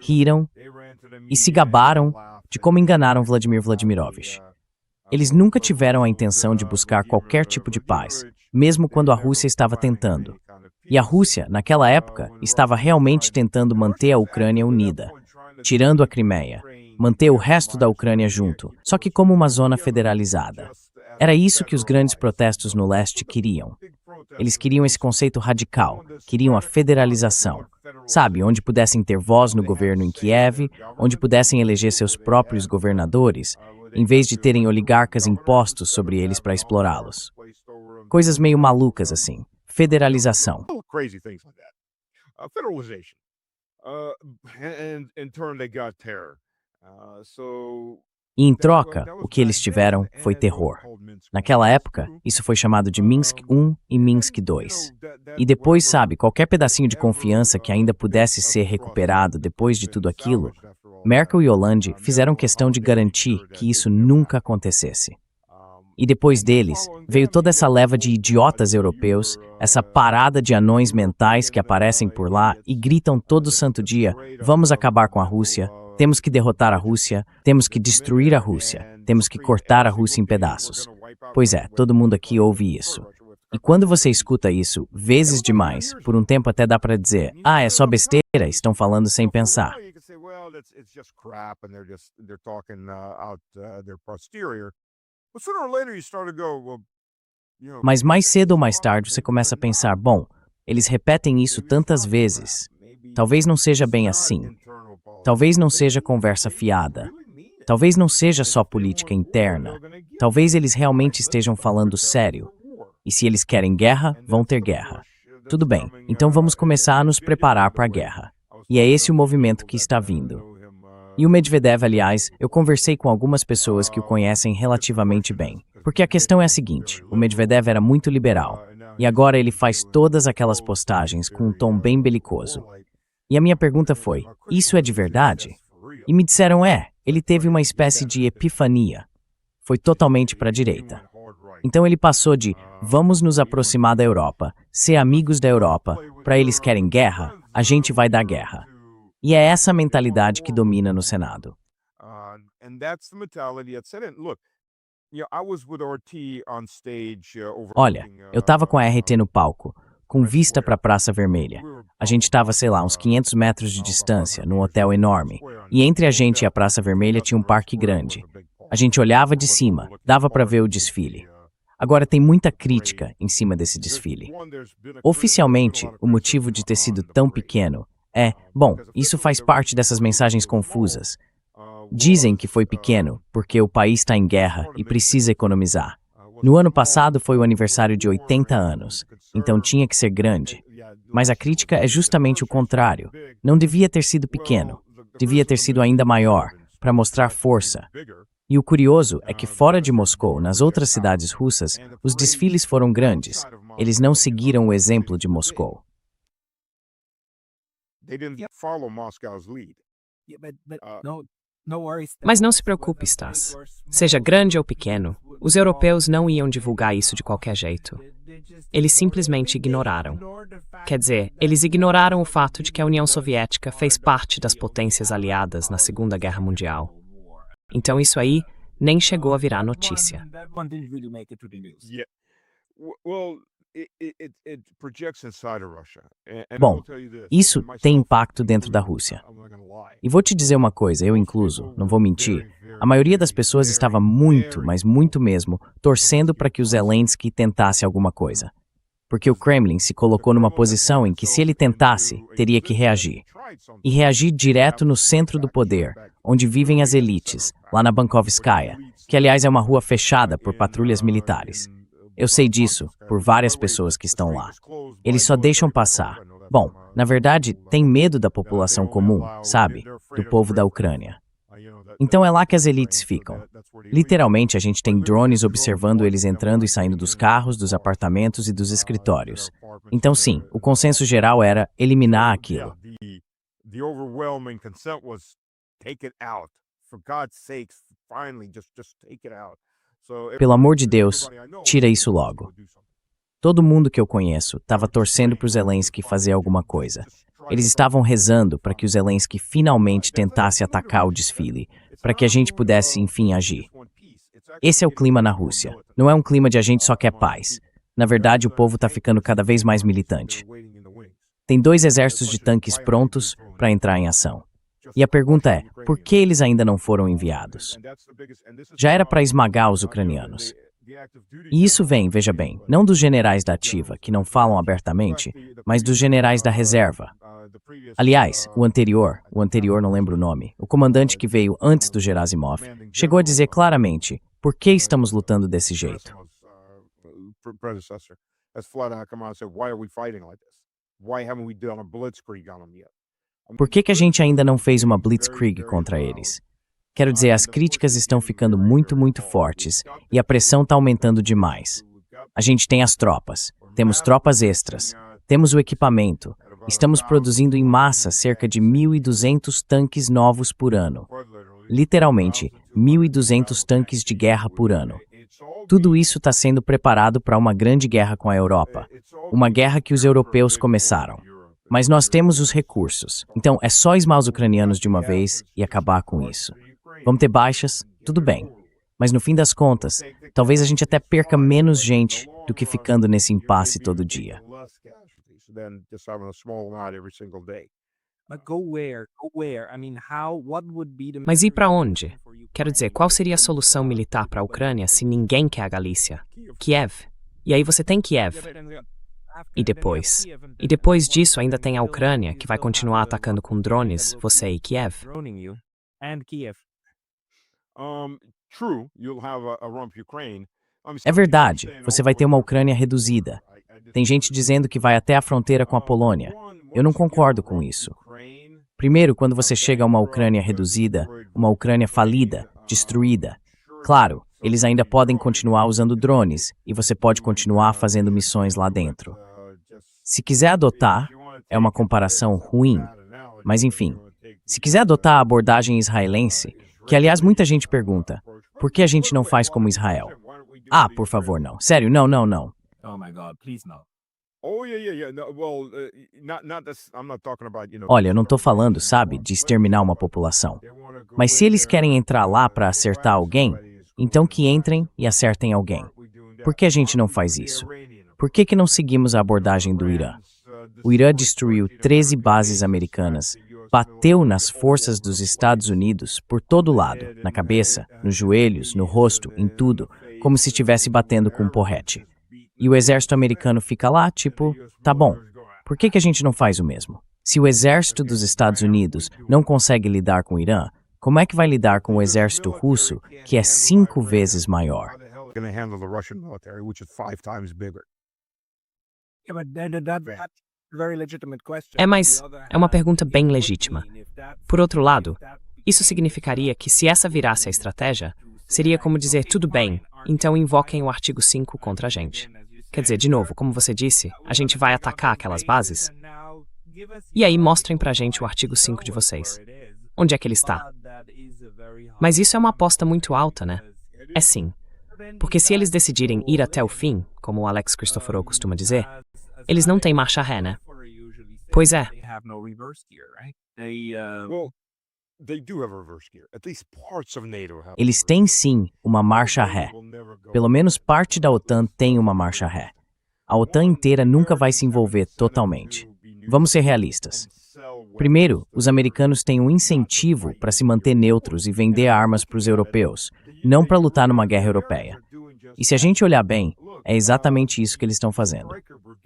Speaker 2: riram e se gabaram de como enganaram Vladimir Vladimirovich. Eles nunca tiveram a intenção de buscar qualquer tipo de paz, mesmo quando a Rússia estava tentando. E a Rússia, naquela época, estava realmente tentando manter a Ucrânia unida, tirando a Crimeia, manter o resto da Ucrânia junto, só que como uma zona federalizada. Era isso que os grandes protestos no leste queriam. Eles queriam esse conceito radical, queriam a federalização. sabe, onde pudessem ter voz no governo em Kiev, onde pudessem eleger seus próprios governadores, em vez de terem oligarcas impostos sobre eles para explorá-los. Coisas meio malucas assim. Federalização.
Speaker 4: Crazy things like that. Federalization. And in turn they got terror.
Speaker 2: E em troca, o que eles tiveram foi terror. Naquela época, isso foi chamado de Minsk I e Minsk II. E depois, sabe, qualquer pedacinho de confiança que ainda pudesse ser recuperado depois de tudo aquilo, Merkel e Hollande fizeram questão de garantir que isso nunca acontecesse. E depois deles, veio toda essa leva de idiotas europeus, essa parada de anões mentais que aparecem por lá e gritam todo santo dia: vamos acabar com a Rússia, temos que derrotar a Rússia, temos que destruir a Rússia, temos que cortar a Rússia em pedaços. Pois é, todo mundo aqui ouve isso. E quando você escuta isso, vezes demais, por um tempo até dá pra dizer: ah, é só besteira, estão falando sem pensar. Mas mais cedo ou mais tarde você começa a pensar: bom, eles repetem isso tantas vezes. Talvez não seja bem assim. Talvez não seja conversa fiada. Talvez não seja só política interna. Talvez eles realmente estejam falando sério. E se eles querem guerra, vão ter guerra. Tudo bem, então vamos começar a nos preparar para a guerra. E é esse o movimento que está vindo. E o Medvedev, aliás, eu conversei com algumas pessoas que o conhecem relativamente bem. Porque a questão é a seguinte: o Medvedev era muito liberal. E agora ele faz todas aquelas postagens com um tom bem belicoso. E a minha pergunta foi: isso é de verdade? E me disseram: ele teve uma espécie de epifania. Foi totalmente para a direita. Então ele passou de vamos nos aproximar da Europa, ser amigos da Europa, para eles querem guerra, a gente vai dar guerra. E é essa mentalidade que domina no Senado. Olha, eu estava com a RT no palco, com vista para a Praça Vermelha. A gente estava, sei lá, uns 500 metros de distância, num hotel enorme. E entre a gente e a Praça Vermelha tinha um parque grande. A gente olhava de cima, dava para ver o desfile. Agora tem muita crítica em cima desse desfile. Oficialmente, o motivo de ter sido tão pequeno bom, isso faz parte dessas mensagens confusas. Dizem que foi pequeno porque o país está em guerra e precisa economizar. No ano passado foi o aniversário de 80 anos, então tinha que ser grande. Mas a crítica é justamente o contrário. Não devia ter sido pequeno, devia ter sido ainda maior, para mostrar força. E o curioso é que fora de Moscou, nas outras cidades russas, os desfiles foram grandes. Eles não seguiram o exemplo de Moscou.
Speaker 1: Mas não se preocupe, Stas. Seja grande ou pequeno, os europeus não iam divulgar isso de qualquer jeito. Eles simplesmente ignoraram. Quer dizer, eles ignoraram o fato de que a União Soviética fez parte das potências aliadas na Segunda Guerra Mundial. Então isso aí nem chegou a virar notícia.
Speaker 2: Bom, isso tem impacto dentro da Rússia. E vou te dizer uma coisa, eu incluso, não vou mentir, a maioria das pessoas estava muito, mas muito mesmo, torcendo para que o Zelensky tentasse alguma coisa. Porque o Kremlin se colocou numa posição em que se ele tentasse, teria que reagir. E reagir direto no centro do poder, onde vivem as elites, lá na Bankovskaya, que aliás é uma rua fechada por patrulhas militares. Eu sei disso, por várias pessoas que estão lá. Eles só deixam passar. Bom, na verdade, tem medo da população comum, sabe? Do povo da Ucrânia. Então é lá que as elites ficam. Literalmente, a gente tem drones observando eles entrando e saindo dos carros, dos apartamentos e dos escritórios. Então sim, o consenso geral era eliminar aquilo. Pelo amor de Deus, tira isso logo. Todo mundo que eu conheço estava torcendo para o Zelensky fazer alguma coisa. Eles estavam rezando para que o Zelensky finalmente tentasse atacar o desfile, para que a gente pudesse, enfim, agir. Esse é o clima na Rússia. Não é um clima de a gente só quer paz. Na verdade, o povo está ficando cada vez mais militante. Tem 2 exércitos de tanques prontos para entrar em ação. E a pergunta é, por que eles ainda não foram enviados? Já era para esmagar os ucranianos. E isso vem, veja bem, não dos generais da ativa, que não falam abertamente, mas dos generais da reserva. Aliás, o anterior não lembro o nome, o comandante que veio antes do Gerasimov, chegou a dizer claramente por que estamos lutando desse jeito. Por que a gente ainda não fez uma blitzkrieg contra eles? Quero dizer, as críticas estão ficando muito fortes e a pressão está aumentando demais. A gente tem as tropas, temos tropas extras, temos o equipamento, estamos produzindo em massa cerca de 1.200 tanques novos por ano. Literalmente, 1.200 tanques de guerra por ano. Tudo isso está sendo preparado para uma grande guerra com a Europa. Uma guerra que os europeus começaram. Mas nós temos os recursos, então é só esmar os ucranianos de uma vez e acabar com isso. Vamos ter baixas? Tudo bem. Mas no fim das contas, talvez a gente até perca menos gente do que ficando nesse impasse todo dia.
Speaker 1: Mas ir para onde? Quero dizer, qual seria a solução militar para a Ucrânia se ninguém quer a Galícia? Kiev. E aí você tem Kiev. E depois disso ainda tem a Ucrânia, que vai continuar atacando com drones, você e Kiev.
Speaker 2: É verdade, você vai ter uma Ucrânia reduzida. Tem gente dizendo que vai até a fronteira com a Polônia. Eu não concordo com isso. Primeiro, quando você chega a uma Ucrânia reduzida, uma Ucrânia falida, destruída, claro, eles ainda podem continuar usando drones e você pode continuar fazendo missões lá dentro. Se quiser adotar, é uma comparação ruim, mas enfim, se quiser adotar a abordagem israelense, que aliás muita gente pergunta, por que a gente não faz como Israel? Ah, por favor, não. Sério, não. Olha, eu não tô falando, sabe, de exterminar uma população. Mas se eles querem entrar lá para acertar alguém, então que entrem e acertem alguém. Por que a gente não faz isso? Por que não seguimos a abordagem do Irã? O Irã destruiu 13 bases americanas, bateu nas forças dos Estados Unidos por todo lado, na cabeça, nos joelhos, no rosto, em tudo, como se estivesse batendo com um porrete. E o exército americano fica lá, tipo, tá bom, por que a gente não faz o mesmo? Se o exército dos Estados Unidos não consegue lidar com o Irã, como é que vai lidar com o exército russo, que é 5 vezes maior?
Speaker 1: Mas é uma pergunta bem legítima. Por outro lado, isso significaria que se essa virasse a estratégia, seria como dizer, tudo bem, então invoquem o artigo 5 contra a gente. Quer dizer, de novo, como você disse, a gente vai atacar aquelas bases? E aí mostrem pra gente o artigo 5 de vocês. Onde é que ele está? Mas isso é uma aposta muito alta, né? É sim. Porque se eles decidirem ir até o fim, como o Alex Christoforou costuma dizer, eles não têm marcha ré, né? Pois é.
Speaker 2: Eles têm sim uma marcha ré. Pelo menos parte da OTAN tem uma marcha ré. A OTAN inteira nunca vai se envolver totalmente. Vamos ser realistas. Primeiro, os americanos têm um incentivo para se manter neutros e vender armas para os europeus, não para lutar numa guerra europeia. E se a gente olhar bem, é exatamente isso que eles estão fazendo.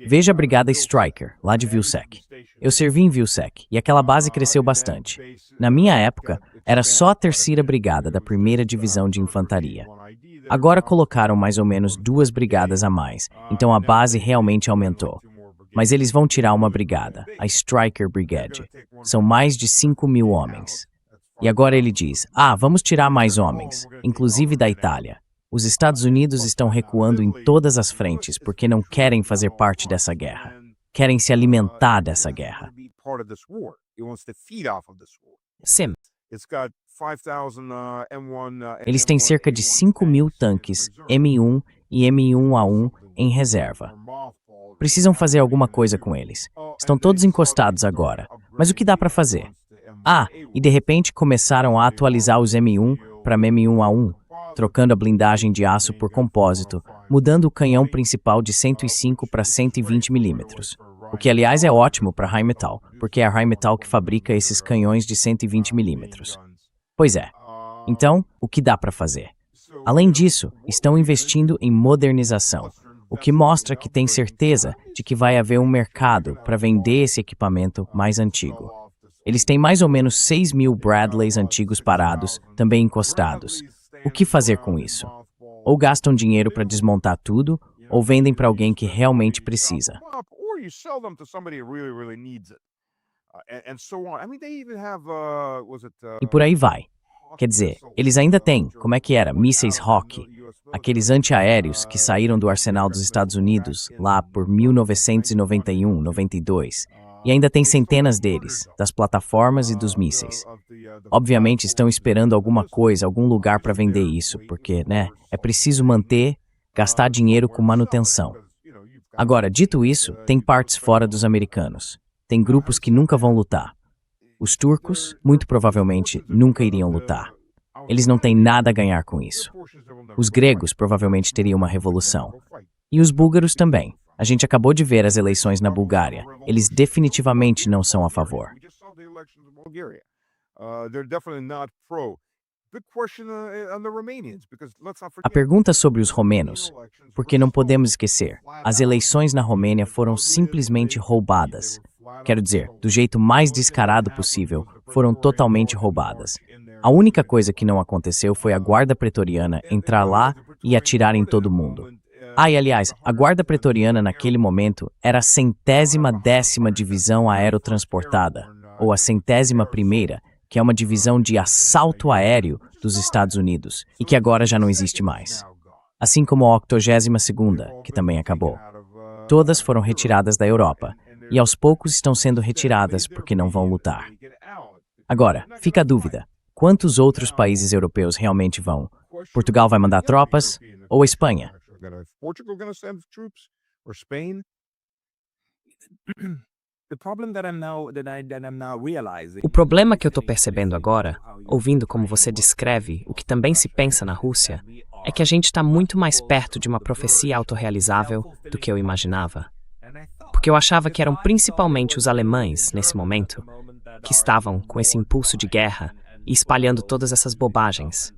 Speaker 2: Veja a Brigada Stryker, lá de Vilsek. Eu servi em Vilsek, e aquela base cresceu bastante. Na minha época, era só a 3ª Brigada da 1ª Divisão de Infantaria. Agora colocaram mais ou menos 2 brigadas a mais, então a base realmente aumentou. Mas eles vão tirar uma brigada, a Stryker Brigade. São mais de 5.000 homens. E agora ele diz, vamos tirar mais homens, inclusive da Itália. Os Estados Unidos estão recuando em todas as frentes porque não querem fazer parte dessa guerra. Querem se alimentar dessa guerra.
Speaker 1: Sim.
Speaker 2: Eles têm cerca de 5.000 tanques M1 e M1A1 em reserva. Precisam fazer alguma coisa com eles. Estão todos encostados agora. Mas o que dá para fazer? E de repente começaram a atualizar os M1 para M1A1, trocando a blindagem de aço por compósito, mudando o canhão principal de 105 para 120 mm. O que, aliás, é ótimo para a Rheinmetall, porque é a Rheinmetall que fabrica esses canhões de 120 mm. Pois é. Então, o que dá para fazer? Além disso, estão investindo em modernização, o que mostra que tem certeza de que vai haver um mercado para vender esse equipamento mais antigo. Eles têm mais ou menos 6.000 Bradleys antigos parados, também encostados. O que fazer com isso? Ou gastam dinheiro para desmontar tudo, ou vendem para alguém que realmente precisa. E por aí vai. Quer dizer, eles ainda têm, como é que era, mísseis Hawk, aqueles antiaéreos que saíram do arsenal dos Estados Unidos lá por 1991, 92. E ainda tem centenas deles, das plataformas e dos mísseis. Obviamente estão esperando alguma coisa, algum lugar para vender isso, porque, é preciso manter, gastar dinheiro com manutenção. Agora, dito isso, tem partes fora dos americanos. Tem grupos que nunca vão lutar. Os turcos, muito provavelmente, nunca iriam lutar. Eles não têm nada a ganhar com isso. Os gregos provavelmente teriam uma revolução. E os búlgaros também. A gente acabou de ver as eleições na Bulgária. Eles definitivamente não são a favor. A pergunta sobre os romenos, porque não podemos esquecer, as eleições na Romênia foram simplesmente roubadas. Quero dizer, do jeito mais descarado possível, foram totalmente roubadas. A única coisa que não aconteceu foi a guarda pretoriana entrar lá e atirar em todo mundo. E aliás, a guarda pretoriana naquele momento era a 110ª divisão aerotransportada, ou a 101ª, que é uma divisão de assalto aéreo dos Estados Unidos, e que agora já não existe mais. Assim como a 82ª, que também acabou. Todas foram retiradas da Europa, e aos poucos estão sendo retiradas porque não vão lutar. Agora, fica a dúvida, quantos outros países europeus realmente vão? Portugal vai mandar tropas? Ou a Espanha?
Speaker 1: O problema que eu estou percebendo agora, ouvindo como você descreve o que também se pensa na Rússia, é que a gente está muito mais perto de uma profecia autorrealizável do que eu imaginava. Porque eu achava que eram principalmente os alemães, nesse momento, que estavam com esse impulso de guerra e espalhando todas essas bobagens.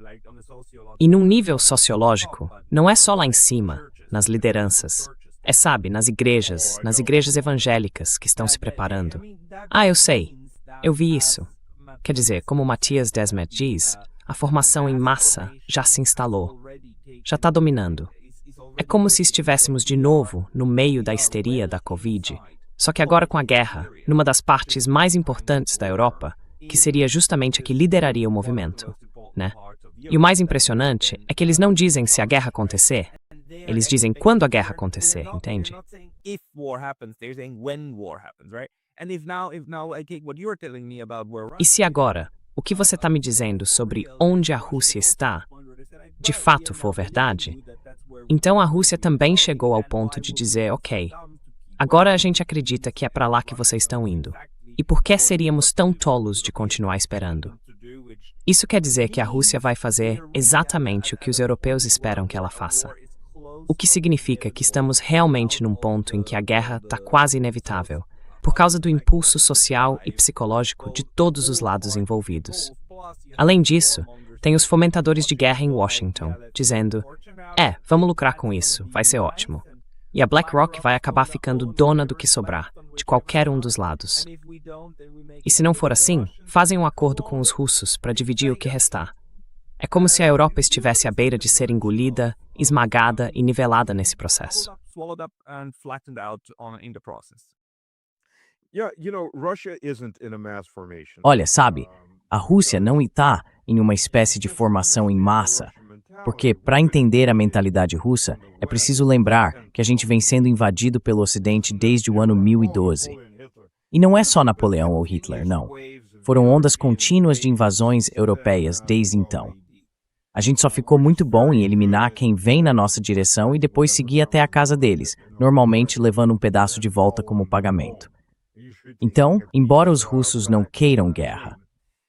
Speaker 1: E num nível sociológico, não é só lá em cima, nas lideranças. É, sabe, nas igrejas evangélicas que estão se preparando. Eu sei, eu vi isso. Quer dizer, como Matthias Desmet diz, a formação em massa já se instalou, já está dominando. É como se estivéssemos de novo no meio da histeria da Covid, só que agora com a guerra, numa das partes mais importantes da Europa, que seria justamente a que lideraria o movimento, E o mais impressionante é que eles não dizem se a guerra acontecer, eles dizem quando a guerra acontecer, entende? E se agora, o que você está me dizendo sobre onde a Rússia está, de fato for verdade, então a Rússia também chegou ao ponto de dizer, ok, agora a gente acredita que é para lá que vocês estão indo. E por que seríamos tão tolos de continuar esperando? Isso quer dizer que a Rússia vai fazer exatamente o que os europeus esperam que ela faça. O que significa que estamos realmente num ponto em que a guerra está quase inevitável, por causa do impulso social e psicológico de todos os lados envolvidos. Além disso, tem os fomentadores de guerra em Washington, dizendo, vamos lucrar com isso, vai ser ótimo. E a BlackRock vai acabar ficando dona do que sobrar, de qualquer um dos lados. E se não for assim, fazem um acordo com os russos para dividir o que restar. É como se a Europa estivesse à beira de ser engolida, esmagada e nivelada nesse processo.
Speaker 2: Olha, sabe, a Rússia não está em uma espécie de formação em massa, porque, para entender a mentalidade russa, é preciso lembrar que a gente vem sendo invadido pelo Ocidente desde o ano 1012. E não é só Napoleão ou Hitler, não. Foram ondas contínuas de invasões europeias desde então. A gente só ficou muito bom em eliminar quem vem na nossa direção e depois seguir até a casa deles, normalmente levando um pedaço de volta como pagamento. Então, embora os russos não queiram guerra,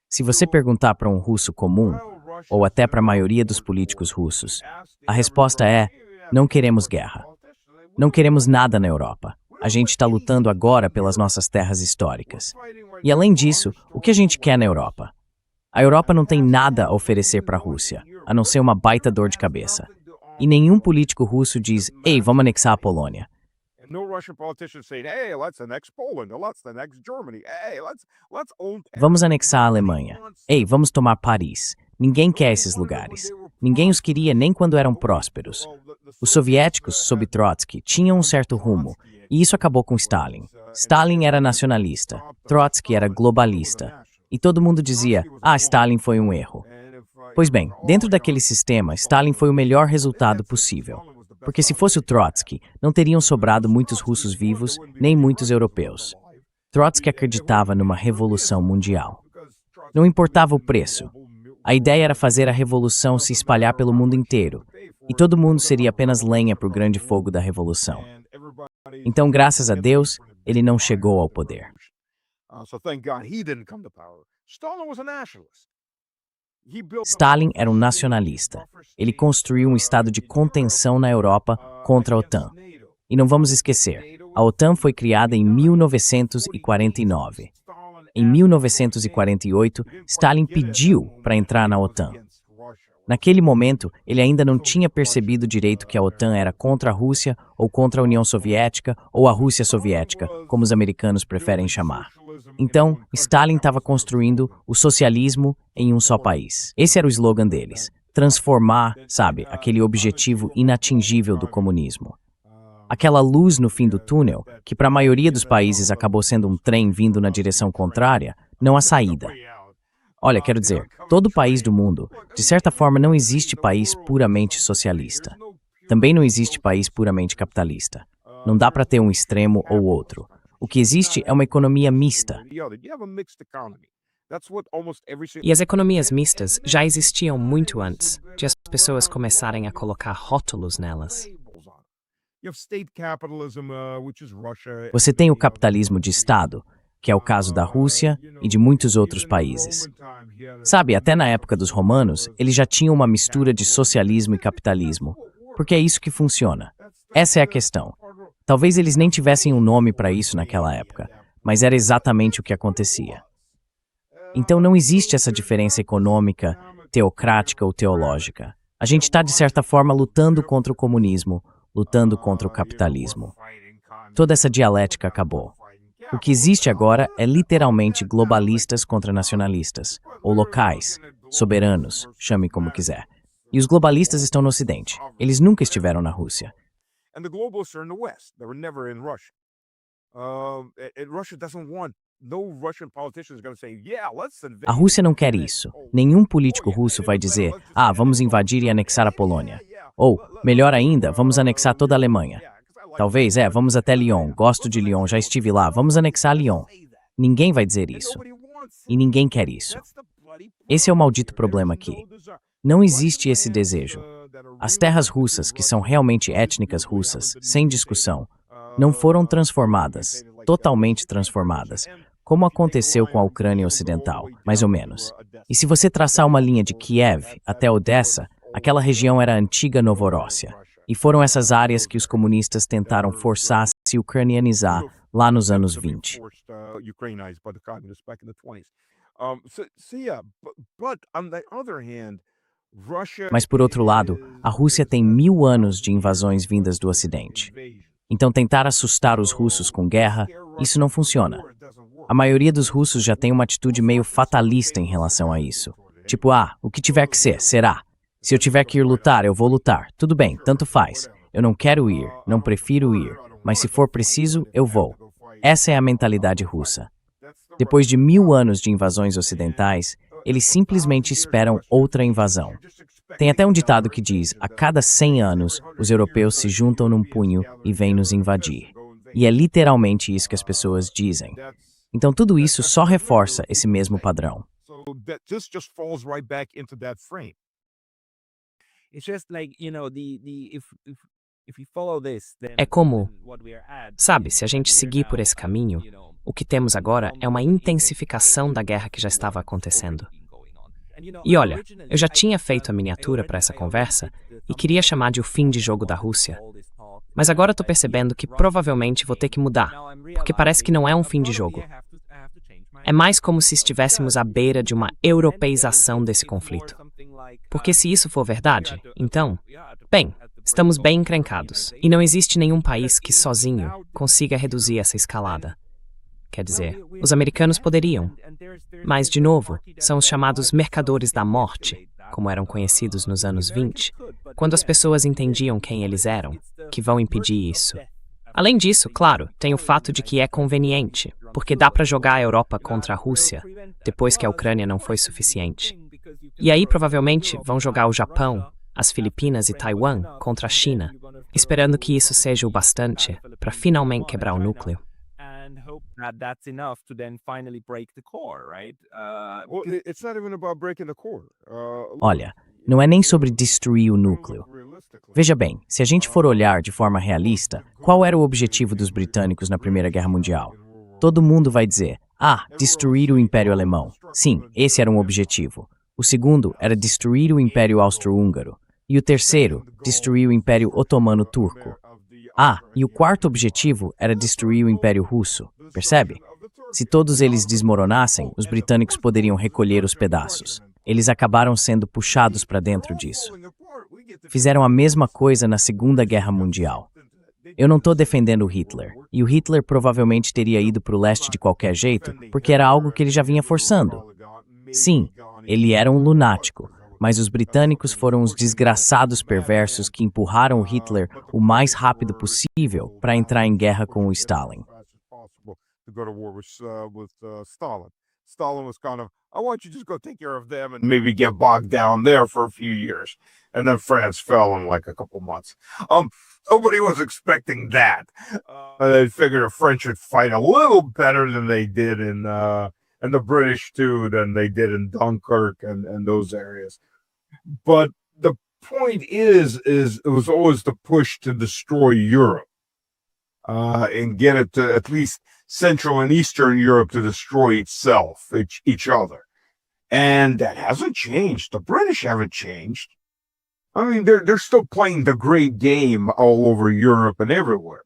Speaker 2: se você perguntar para um russo comum, ou até para a maioria dos políticos russos, a resposta é: não queremos guerra. Não queremos nada na Europa. A gente está lutando agora pelas nossas terras históricas. E além disso, o que a gente quer na Europa? A Europa não tem nada a oferecer para a Rússia. a não ser uma baita dor de cabeça. E nenhum político russo diz, ei, vamos anexar a Polônia.
Speaker 4: No Russian politicians saying, hey, let's annex Poland, let's annex Germany, hey, let's own.
Speaker 2: Vamos anexar a Alemanha. Ei, vamos tomar Paris. Ninguém quer esses lugares. Ninguém os queria nem quando eram prósperos. Os soviéticos, sob Trotsky, tinham um certo rumo, e isso acabou com Stalin. Stalin era nacionalista, Trotsky era globalista. E todo mundo dizia, Stalin foi um erro. Pois bem, dentro daquele sistema, Stalin foi o melhor resultado possível. Porque se fosse o Trotsky, não teriam sobrado muitos russos vivos, nem muitos europeus. Trotsky acreditava numa revolução mundial. Não importava o preço. A ideia era fazer a revolução se espalhar pelo mundo inteiro, e todo mundo seria apenas lenha para o grande fogo da revolução. Então, graças a Deus, ele não chegou ao poder. Stalin era um nacionalista. Ele construiu um estado de contenção na Europa contra a OTAN. E não vamos esquecer, a OTAN foi criada em 1949. Em 1948, Stalin pediu para entrar na OTAN. Naquele momento, ele ainda não tinha percebido direito que a OTAN era contra a Rússia ou contra a União Soviética ou a Rússia Soviética, como os americanos preferem chamar. Então, Stalin estava construindo o socialismo em um só país. Esse era o slogan deles. Transformar, sabe, aquele objetivo inatingível do comunismo. Aquela luz no fim do túnel, que para a maioria dos países acabou sendo um trem vindo na direção contrária, não há saída. Olha, quero dizer, todo país do mundo, de certa forma, não existe país puramente socialista. Também não existe país puramente capitalista. Não dá para ter um extremo ou outro. O que existe é uma economia mista.
Speaker 1: E as economias mistas já existiam muito antes de as pessoas começarem a colocar rótulos nelas.
Speaker 2: Você tem o capitalismo de Estado, que é o caso da Rússia e de muitos outros países. Sabe, até na época dos romanos, eles já tinham uma mistura de socialismo e capitalismo, porque é isso que funciona. Essa é a questão. Talvez eles nem tivessem um nome para isso naquela época, mas era exatamente o que acontecia. Então não existe essa diferença econômica, teocrática ou teológica. A gente está, de certa forma, lutando contra o comunismo, lutando contra o capitalismo. Toda essa dialética acabou. O que existe agora é literalmente globalistas contra nacionalistas, ou locais, soberanos, chame como quiser. E os globalistas estão no Ocidente. Eles nunca estiveram na Rússia. A Rússia não quer isso. Nenhum político russo vai dizer, vamos invadir e anexar a Polônia. Ou, melhor ainda, vamos anexar toda a Alemanha. Talvez, vamos até Lyon, gosto de Lyon, já estive lá, vamos anexar Lyon. Ninguém vai dizer isso. E ninguém quer isso. Esse é o maldito problema aqui. Não existe esse desejo. As terras russas, que são realmente étnicas russas, sem discussão, não foram transformadas, totalmente transformadas, como aconteceu com a Ucrânia Ocidental, mais ou menos. E se você traçar uma linha de Kiev até Odessa, aquela região era a antiga Novorossia. E foram essas áreas que os comunistas tentaram forçar a se ucranianizar lá nos anos 20. Mas, por outro lado, a Rússia tem 1000 anos de invasões vindas do Ocidente. Então, tentar assustar os russos com guerra, isso não funciona. A maioria dos russos já tem uma atitude meio fatalista em relação a isso. Tipo, o que tiver que ser, será. Se eu tiver que ir lutar, eu vou lutar. Tudo bem, tanto faz. Eu não quero ir, não prefiro ir. Mas se for preciso, eu vou. Essa é a mentalidade russa. Depois de 1000 anos de invasões ocidentais, eles simplesmente esperam outra invasão. Tem até um ditado que diz, a cada 100 anos, os europeus se juntam num punho e vêm nos invadir. E é literalmente isso que as pessoas dizem. Então tudo isso só reforça esse mesmo padrão.
Speaker 1: É como, sabe, se a gente seguir por esse caminho, o que temos agora é uma intensificação da guerra que já estava acontecendo. E olha, eu já tinha feito a miniatura para essa conversa e queria chamar de o fim de jogo da Rússia. Mas agora estou percebendo que provavelmente vou ter que mudar, porque parece que não é um fim de jogo. É mais como se estivéssemos à beira de uma europeização desse conflito. Porque se isso for verdade, então, bem, estamos bem encrencados. E não existe nenhum país que sozinho consiga reduzir essa escalada. Quer dizer, os americanos poderiam. Mas, de novo, são os chamados mercadores da morte, como eram conhecidos nos anos 20, quando as pessoas entendiam quem eles eram, que vão impedir isso. Além disso, claro, tem o fato de que é conveniente, porque dá para jogar a Europa contra a Rússia, depois que a Ucrânia não foi suficiente. E aí, provavelmente, vão jogar o Japão, as Filipinas e Taiwan contra a China, esperando que isso seja o bastante para finalmente quebrar o núcleo.
Speaker 2: Olha, não é nem sobre destruir o núcleo. Veja bem, se a gente for olhar de forma realista, qual era o objetivo dos britânicos na Primeira Guerra Mundial? Todo mundo vai dizer, destruir o Império Alemão. Sim, esse era um objetivo. O segundo era destruir o Império Austro-Húngaro. E o terceiro, destruir o Império Otomano-Turco. E o quarto objetivo era destruir o Império Russo. Percebe? Se todos eles desmoronassem, os britânicos poderiam recolher os pedaços. Eles acabaram sendo puxados para dentro disso. Fizeram a mesma coisa na Segunda Guerra Mundial. Eu não estou defendendo o Hitler, e o Hitler provavelmente teria ido para o leste de qualquer jeito, porque era algo que ele já vinha forçando. Sim, ele era um lunático, mas os britânicos foram os desgraçados perversos que empurraram o Hitler o mais rápido possível para entrar em guerra com o Stalin.
Speaker 4: Stalin was kind of, I want you to just go take care of them and maybe get bogged down there for a few years. And then France fell in like a couple months. Nobody was expecting that. They figured the French would fight a little better than they did and the British too, than they did in Dunkirk and those areas. But the point is it was always the push to destroy Europe and get it to at least Central and Eastern Europe to destroy itself, each other. And that hasn't changed. The British haven't changed. I mean, they're still playing the great game all over Europe and everywhere.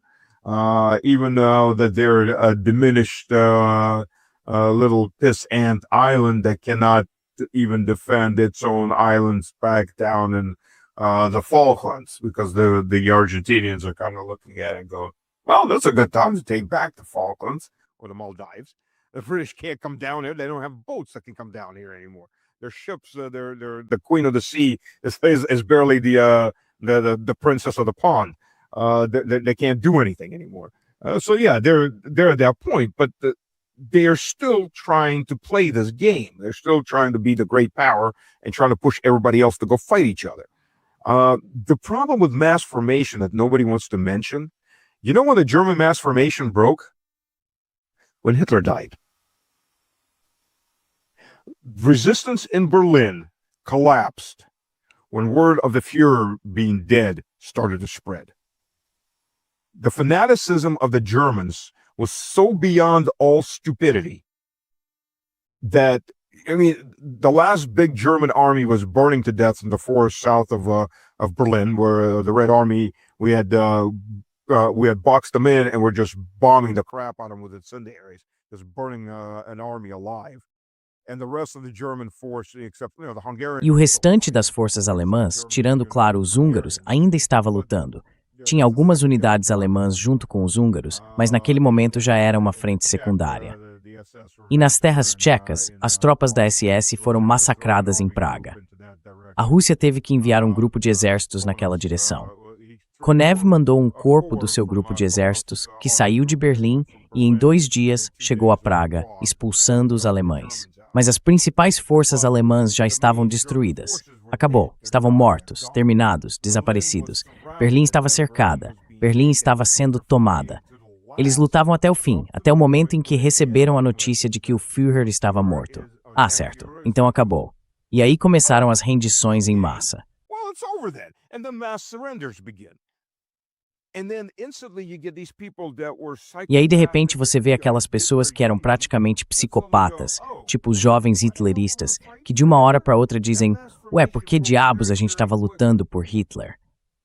Speaker 4: Even though that they're a diminished little piss-ant island that cannot even defend its own islands back down in the Falklands, because the Argentinians are kind of looking at it and going, well, that's a good time to take back the Falklands or the Maldives. The British can't come down here. They don't have boats that can come down here anymore. Their ships, they're the Queen of the Sea is barely the princess of the pond. They can't do anything anymore. So yeah, they're at that point, but they are still trying to play this game. They're still trying to be the great power and trying to push everybody else to go fight each other. The problem with mass formation that nobody wants to mention, you know when the German mass formation broke? When Hitler died. Resistance in Berlin collapsed when word of the Fuhrer being dead started to spread. The fanaticism of the Germans was so beyond all stupidity that, I mean, the last big German army was burning to death in the forest south of Berlin, where the Red Army, we had boxed them in and were just bombing the crap out of them with incendiaries, just burning an army alive. And the rest of the German force, except, you know, the Hungarian...
Speaker 2: E o restante das forças alemãs, tirando, claro, os húngaros, ainda estava lutando. Tinha algumas unidades alemãs junto com os húngaros, mas naquele momento já era uma frente secundária. E nas terras tchecas, as tropas da SS foram massacradas em Praga. A Rússia teve que enviar um grupo de exércitos naquela direção. Konev mandou um corpo do seu grupo de exércitos, que saiu de Berlim e em 2 dias chegou a Praga, expulsando os alemães. Mas as principais forças alemãs já estavam destruídas. Acabou, estavam mortos, terminados, desaparecidos. Berlim estava cercada, Berlim estava sendo tomada. Eles lutavam até o fim, até o momento em que receberam a notícia de que o Führer estava morto. Certo, então acabou. E aí começaram as rendições em massa. E aí, de repente, você vê aquelas pessoas que eram praticamente psicopatas, tipo os jovens hitleristas, que de uma hora para outra dizem, ué, por que diabos a gente estava lutando por Hitler?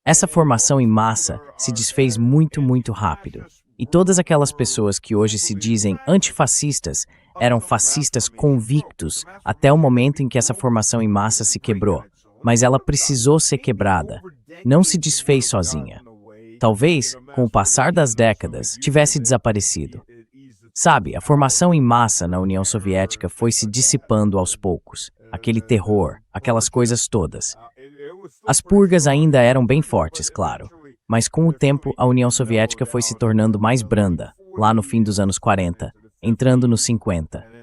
Speaker 2: Essa formação em massa se desfez muito, muito rápido. E todas aquelas pessoas que hoje se dizem antifascistas eram fascistas convictos até o momento em que essa formação em massa se quebrou. mas ela precisou ser quebrada. Não se desfez sozinha. Talvez, com o passar das décadas, tivesse desaparecido. Sabe, a formação em massa na União Soviética foi se dissipando aos poucos. Aquele terror, aquelas coisas todas. As purgas ainda eram bem fortes, claro. Mas com o tempo, a União Soviética foi se tornando mais branda, lá no fim dos anos 40, entrando nos 50.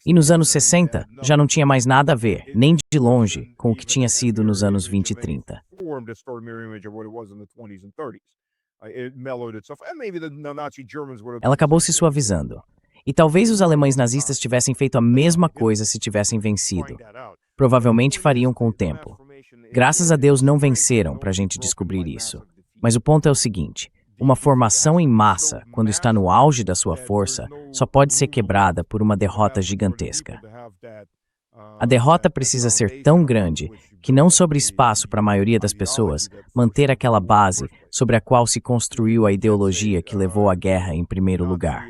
Speaker 2: E nos anos 60, já não tinha mais nada a ver, nem de longe, com o que tinha sido nos anos 20 e 30. Ela acabou se suavizando. E talvez os alemães nazistas tivessem feito a mesma coisa se tivessem vencido. Provavelmente fariam com o tempo. Graças a Deus não venceram para a gente descobrir isso. Mas o ponto é o seguinte: uma formação em massa, quando está no auge da sua força, só pode ser quebrada por uma derrota gigantesca. A derrota precisa ser tão grande que não sobre espaço para a maioria das pessoas manter aquela base sobre a qual se construiu a ideologia que levou à guerra em primeiro lugar.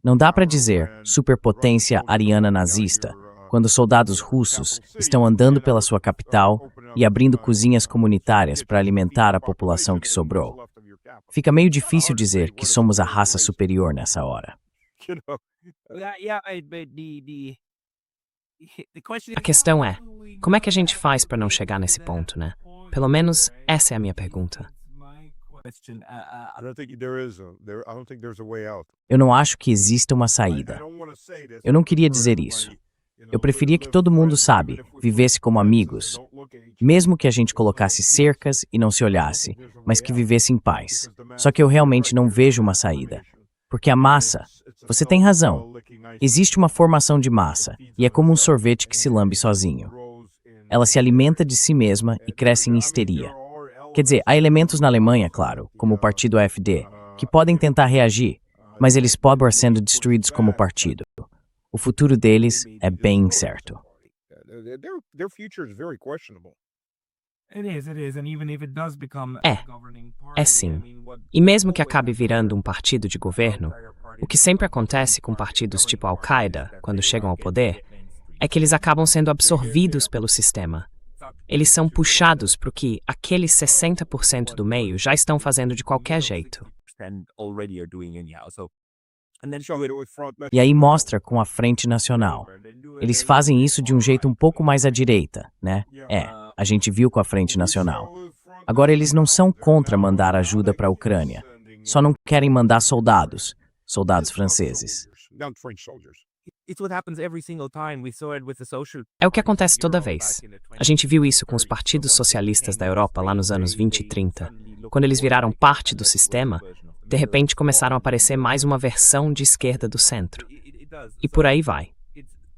Speaker 2: Não dá para dizer superpotência ariana nazista quando soldados russos estão andando pela sua capital e abrindo cozinhas comunitárias para alimentar a população que sobrou. Fica meio difícil dizer que somos a raça superior nessa hora.
Speaker 1: A questão é, como é que a gente faz para não chegar nesse ponto, né? Pelo menos essa é a minha pergunta.
Speaker 2: Eu não acho que exista uma saída. Eu não queria dizer isso. Eu preferia que todo mundo, sabe, vivesse como amigos, mesmo que a gente colocasse cercas e não se olhasse, mas que vivesse em paz. Só que eu realmente não vejo uma saída. Porque a massa, você tem razão, existe uma formação de massa, e é como um sorvete que se lambe sozinho. Ela se alimenta de si mesma e cresce em histeria. Quer dizer, há elementos na Alemanha, claro, como o partido AfD, que podem tentar reagir, mas eles podem ser sendo destruídos como partido. O futuro deles é bem incerto.
Speaker 1: É sim. E mesmo que acabe virando um partido de governo, o que sempre acontece com partidos tipo Al-Qaeda, quando chegam ao poder, é que eles acabam sendo absorvidos pelo sistema. Eles são puxados para o que aqueles 60% do meio já estão fazendo de qualquer jeito.
Speaker 2: E aí mostra com a Frente Nacional. Eles fazem isso de um jeito um pouco mais à direita, né? A gente viu com a Frente Nacional. Agora eles não são contra mandar ajuda para a Ucrânia. Só não querem mandar soldados franceses.
Speaker 1: É o que acontece toda vez. A gente viu isso com os partidos socialistas da Europa lá nos anos 20 e 30. Quando eles viraram parte do sistema, de repente começaram a aparecer mais uma versão de esquerda do centro. E por aí vai.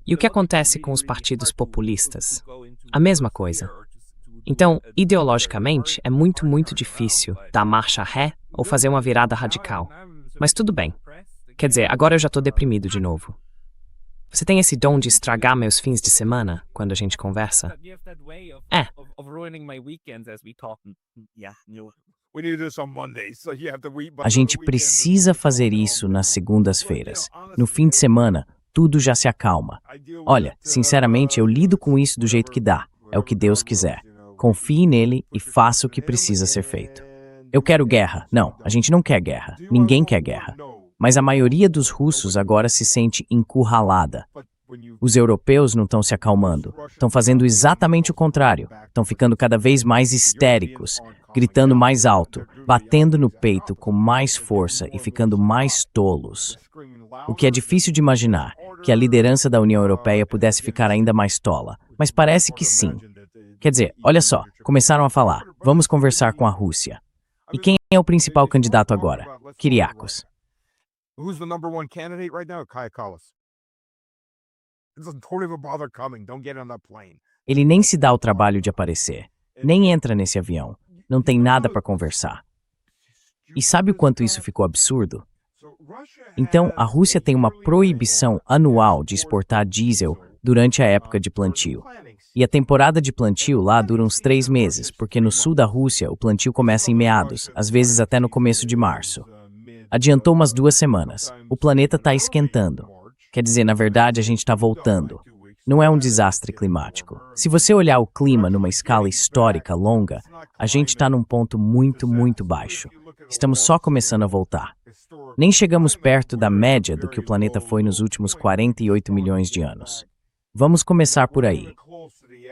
Speaker 1: E o que acontece com os partidos populistas? A mesma coisa. Então, ideologicamente, é muito, muito difícil dar marcha ré ou fazer uma virada radical. Mas tudo bem. Quer dizer, agora eu já tô deprimido de novo. Você tem esse dom de estragar meus fins de semana quando a gente conversa?
Speaker 2: A gente precisa fazer isso nas segundas-feiras. No fim de semana, tudo já se acalma. Olha, sinceramente, eu lido com isso do jeito que dá. É o que Deus quiser. Confie nele e faça o que precisa ser feito. Eu quero guerra. Não, a gente não quer guerra. Ninguém quer guerra. Mas a maioria dos russos agora se sente encurralada. Os europeus não estão se acalmando. Estão fazendo exatamente o contrário. Estão ficando cada vez mais histéricos, gritando mais alto, batendo no peito com mais força e ficando mais tolos. O que é difícil de imaginar, que a liderança da União Europeia pudesse ficar ainda mais tola. Mas parece que sim. Quer dizer, olha só, começaram a falar, vamos conversar com a Rússia. E quem é o principal candidato agora? Kyriakos.
Speaker 4: Who's the number one candidate right now? Kaja Kallas. Don't even bother coming. Don't get on that plane.
Speaker 2: Ele nem se dá o trabalho de aparecer. Nem entra nesse avião. Não tem nada para conversar. E sabe o quanto isso ficou absurdo? Então, a Rússia tem uma proibição anual de exportar diesel durante a época de plantio. E a temporada de plantio lá dura uns 3 meses, porque no sul da Rússia o plantio começa em meados, às vezes até no começo de março. Adiantou umas 2 semanas. O planeta está esquentando. Quer dizer, na verdade, a gente está voltando. não é um desastre climático. Se você olhar o clima numa escala histórica longa, a gente está num ponto muito baixo. Estamos só começando a voltar. Nem chegamos perto da média do que o planeta foi nos últimos 48 milhões de anos. Vamos começar por aí.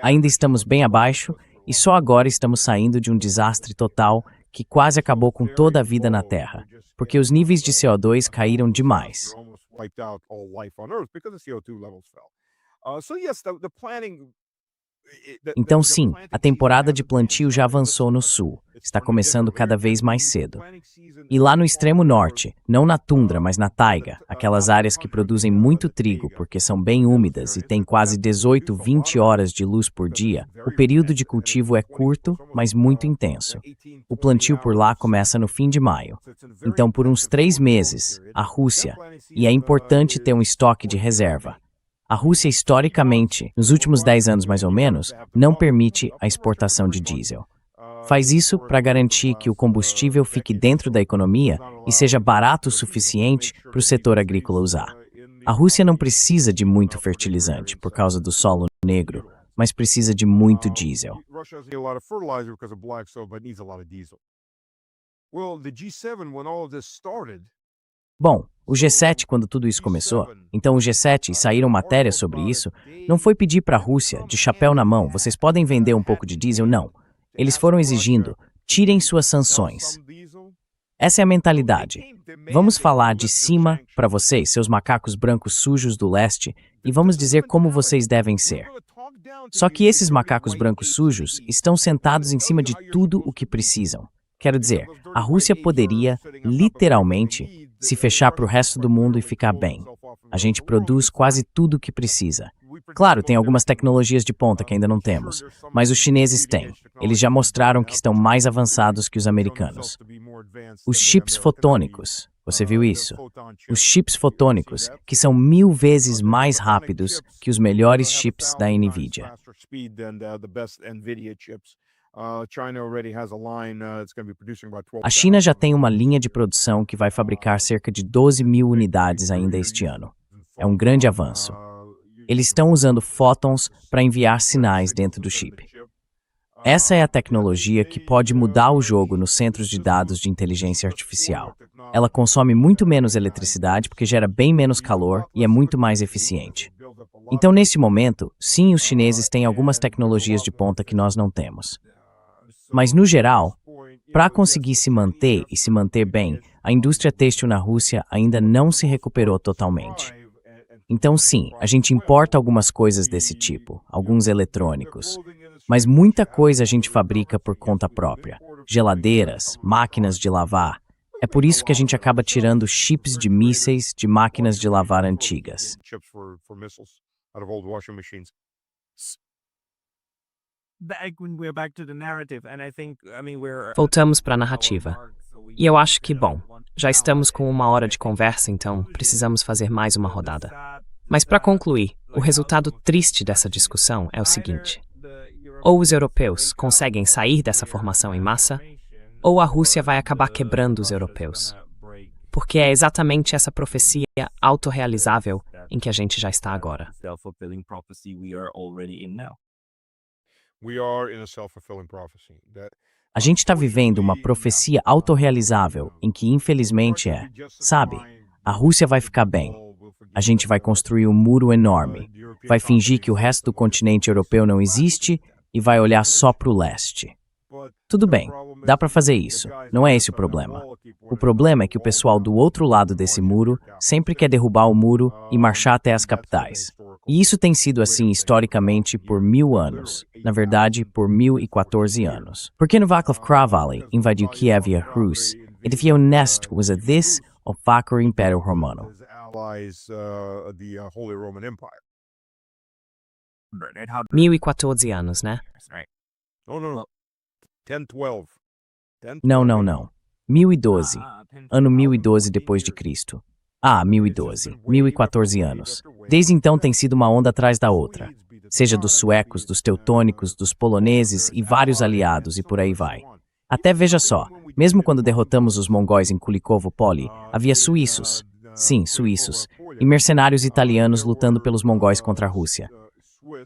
Speaker 2: Ainda estamos bem abaixo e só agora estamos saindo de um desastre total que quase acabou com toda a vida na Terra, porque os níveis de CO2 caíram demais. Então sim, a temporada de plantio já avançou no sul, está começando cada vez mais cedo. E lá no extremo norte, não na tundra, mas na taiga, aquelas áreas que produzem muito trigo porque são bem úmidas e têm quase 18, 20 horas de luz por dia, o período de cultivo é curto, mas muito intenso. O plantio por lá começa no fim de maio. Então, por uns 3 meses, a Rússia, e é importante ter um estoque de reserva. A Rússia, historicamente, nos últimos 10 anos mais ou menos, não permite a exportação de diesel. Faz isso para garantir que o combustível fique dentro da economia e seja barato o suficiente para o setor agrícola usar. A Rússia não precisa de muito fertilizante por causa do solo negro, mas precisa de muito diesel. Bom, o G7, quando tudo isso começou, então o G7, e saíram matérias sobre isso, não foi pedir para a Rússia, de chapéu na mão, vocês podem vender um pouco de diesel, não. Eles foram exigindo, tirem suas sanções. Essa é a mentalidade. Vamos falar de cima para vocês, seus macacos brancos sujos do leste, e vamos dizer como vocês devem ser. Só que esses macacos brancos sujos estão sentados em cima de tudo o que precisam. Quero dizer, a Rússia poderia, literalmente, se fechar para o resto do mundo e ficar bem. A gente produz quase tudo o que precisa. Claro, tem algumas tecnologias de ponta que ainda não temos, mas os chineses têm. Eles já mostraram que estão mais avançados que os americanos. Os chips fotônicos, você viu isso? Os chips fotônicos, que são 1000 vezes mais rápidos que os melhores chips da NVIDIA. A China já tem uma linha de produção que vai fabricar cerca de 12.000 unidades ainda este ano. É um grande avanço. Eles estão usando fótons para enviar sinais dentro do chip. Essa é a tecnologia que pode mudar o jogo nos centros de dados de inteligência artificial. Ela consome muito menos eletricidade porque gera bem menos calor e é muito mais eficiente. Então, nesse momento, sim, os chineses têm algumas tecnologias de ponta que nós não temos. Mas, no geral, para conseguir se manter e se manter bem, a indústria têxtil na Rússia ainda não se recuperou totalmente. Então, sim, a gente importa algumas coisas desse tipo, alguns eletrônicos. Mas muita coisa a gente fabrica por conta própria. Geladeiras, máquinas de lavar. É por isso que a gente acaba tirando chips de mísseis de máquinas de lavar antigas.
Speaker 1: Voltamos para a narrativa. E eu acho que, bom, já estamos com 1 hora de conversa, então precisamos fazer mais uma rodada. Mas para concluir, o resultado triste dessa discussão é o seguinte. Ou os europeus conseguem sair dessa formação em massa, ou a Rússia vai acabar quebrando os europeus. Porque é exatamente essa profecia autorrealizável em que a gente já está agora.
Speaker 2: A gente está vivendo uma profecia autorrealizável em que, infelizmente, sabe, a Rússia vai ficar bem. A gente vai construir um muro enorme, vai fingir que o resto do continente europeu não existe e vai olhar só para o leste. Tudo bem, dá para fazer isso, não é esse o problema. O problema é que o pessoal do outro lado desse muro sempre quer derrubar o muro e marchar até as capitais. E isso tem sido assim historicamente por 1000 anos, na verdade por 1014 anos. Porque no Václav Kravali invadiu Kiev e a Rus, ele foi honesto com this o Sacro Império Romano.
Speaker 1: 1014 anos, né?
Speaker 2: Não. 1012. Ano 1012 depois de Cristo. 1012. 1014 anos. Desde então tem sido uma onda atrás da outra. Seja dos suecos, dos teutônicos, dos poloneses e vários aliados e por aí vai. Até veja só, mesmo quando derrotamos os mongóis em Kulikovo Poli, havia suíços. Sim, suíços. E mercenários italianos lutando pelos mongóis contra a Rússia.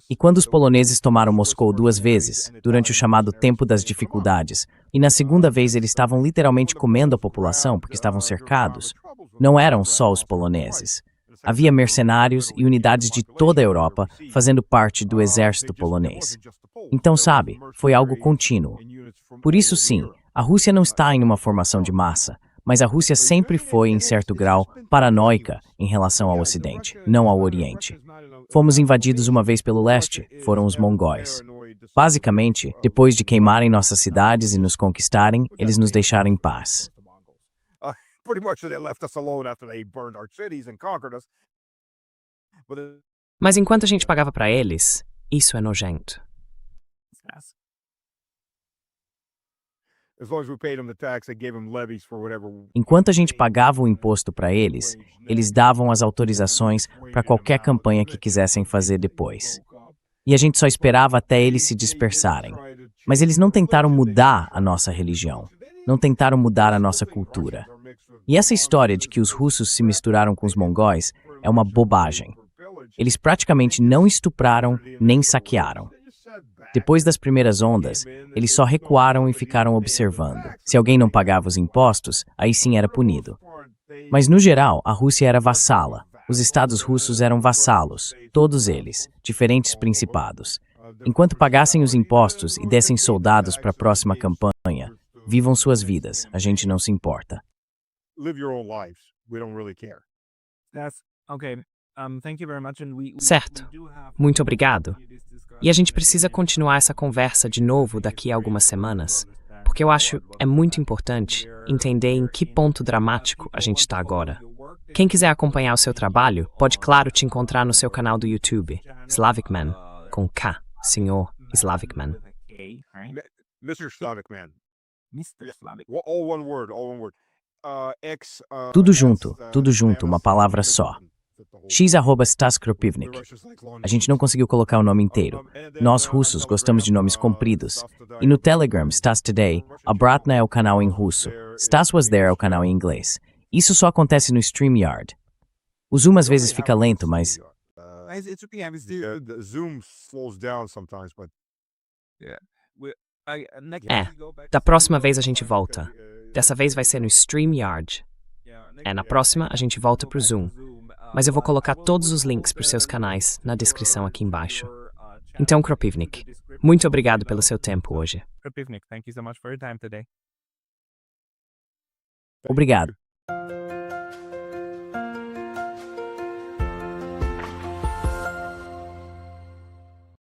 Speaker 2: E quando os poloneses tomaram Moscou 2 vezes, durante o chamado Tempo das Dificuldades, e na segunda vez eles estavam literalmente comendo a população porque estavam cercados, não eram só os poloneses. Havia mercenários e unidades de toda a Europa fazendo parte do exército polonês. Então, sabe, foi algo contínuo. Por isso, sim, a Rússia não está em uma formação de massa, mas a Rússia sempre foi, em certo grau, paranoica em relação ao Ocidente, não ao Oriente. Fomos invadidos uma vez pelo leste, foram os mongóis. Basicamente, depois de queimarem nossas cidades e nos conquistarem, eles nos deixaram em paz.
Speaker 4: Pretty much they left us alone after they burned our cities and conquered us.
Speaker 1: Mas enquanto a gente pagava para eles, isso é nojento.
Speaker 4: As long as we paid them the tax, they gave them levies for whatever.
Speaker 2: Enquanto a gente pagava o imposto para eles, eles davam as autorizações para qualquer campanha que quisessem fazer depois. E a gente só esperava até eles se dispersarem. Mas eles não tentaram mudar a nossa religião, não tentaram mudar a nossa cultura. E essa história de que os russos se misturaram com os mongóis é uma bobagem. Eles praticamente não estupraram nem saquearam. Depois das primeiras ondas, eles só recuaram e ficaram observando. Se alguém não pagava os impostos, aí sim era punido. Mas no geral, a Rússia era vassala. Os estados russos eram vassalos, todos eles, diferentes principados. Enquanto pagassem os impostos e dessem soldados para a próxima campanha, vivam suas vidas, a gente não se importa.
Speaker 4: Live your own lives. We don't really care.
Speaker 1: Certo. Muito obrigado. E a gente precisa continuar essa conversa de novo daqui a algumas semanas, porque eu acho é muito importante entender em que ponto dramático a gente está agora. Quem quiser acompanhar o seu trabalho, pode, claro, te encontrar no seu canal do YouTube, Slavic Man, com K, Senhor Slavic Man.
Speaker 4: Mr. Slavic Man. All one word, all one word.
Speaker 2: Tudo junto, uma palavra só. @Stas Kropivnik. A gente não conseguiu colocar o nome inteiro. Nós, russos, gostamos de nomes compridos. E no Telegram, Stas Today, Obratna é o canal em russo. Stas Was There é o canal em inglês. Isso só acontece no StreamYard. O Zoom às vezes fica lento, mas...
Speaker 4: Zoom slows down sometimes, but...
Speaker 1: Da próxima vez a gente volta. Dessa vez vai ser no StreamYard. Na próxima a gente volta pro Zoom. Mas eu vou colocar todos os links para os seus canais na descrição aqui embaixo. Então, Kropivnik, muito obrigado pelo seu tempo hoje.
Speaker 3: Kropivnik, thank you so much for your time today.
Speaker 2: Obrigado.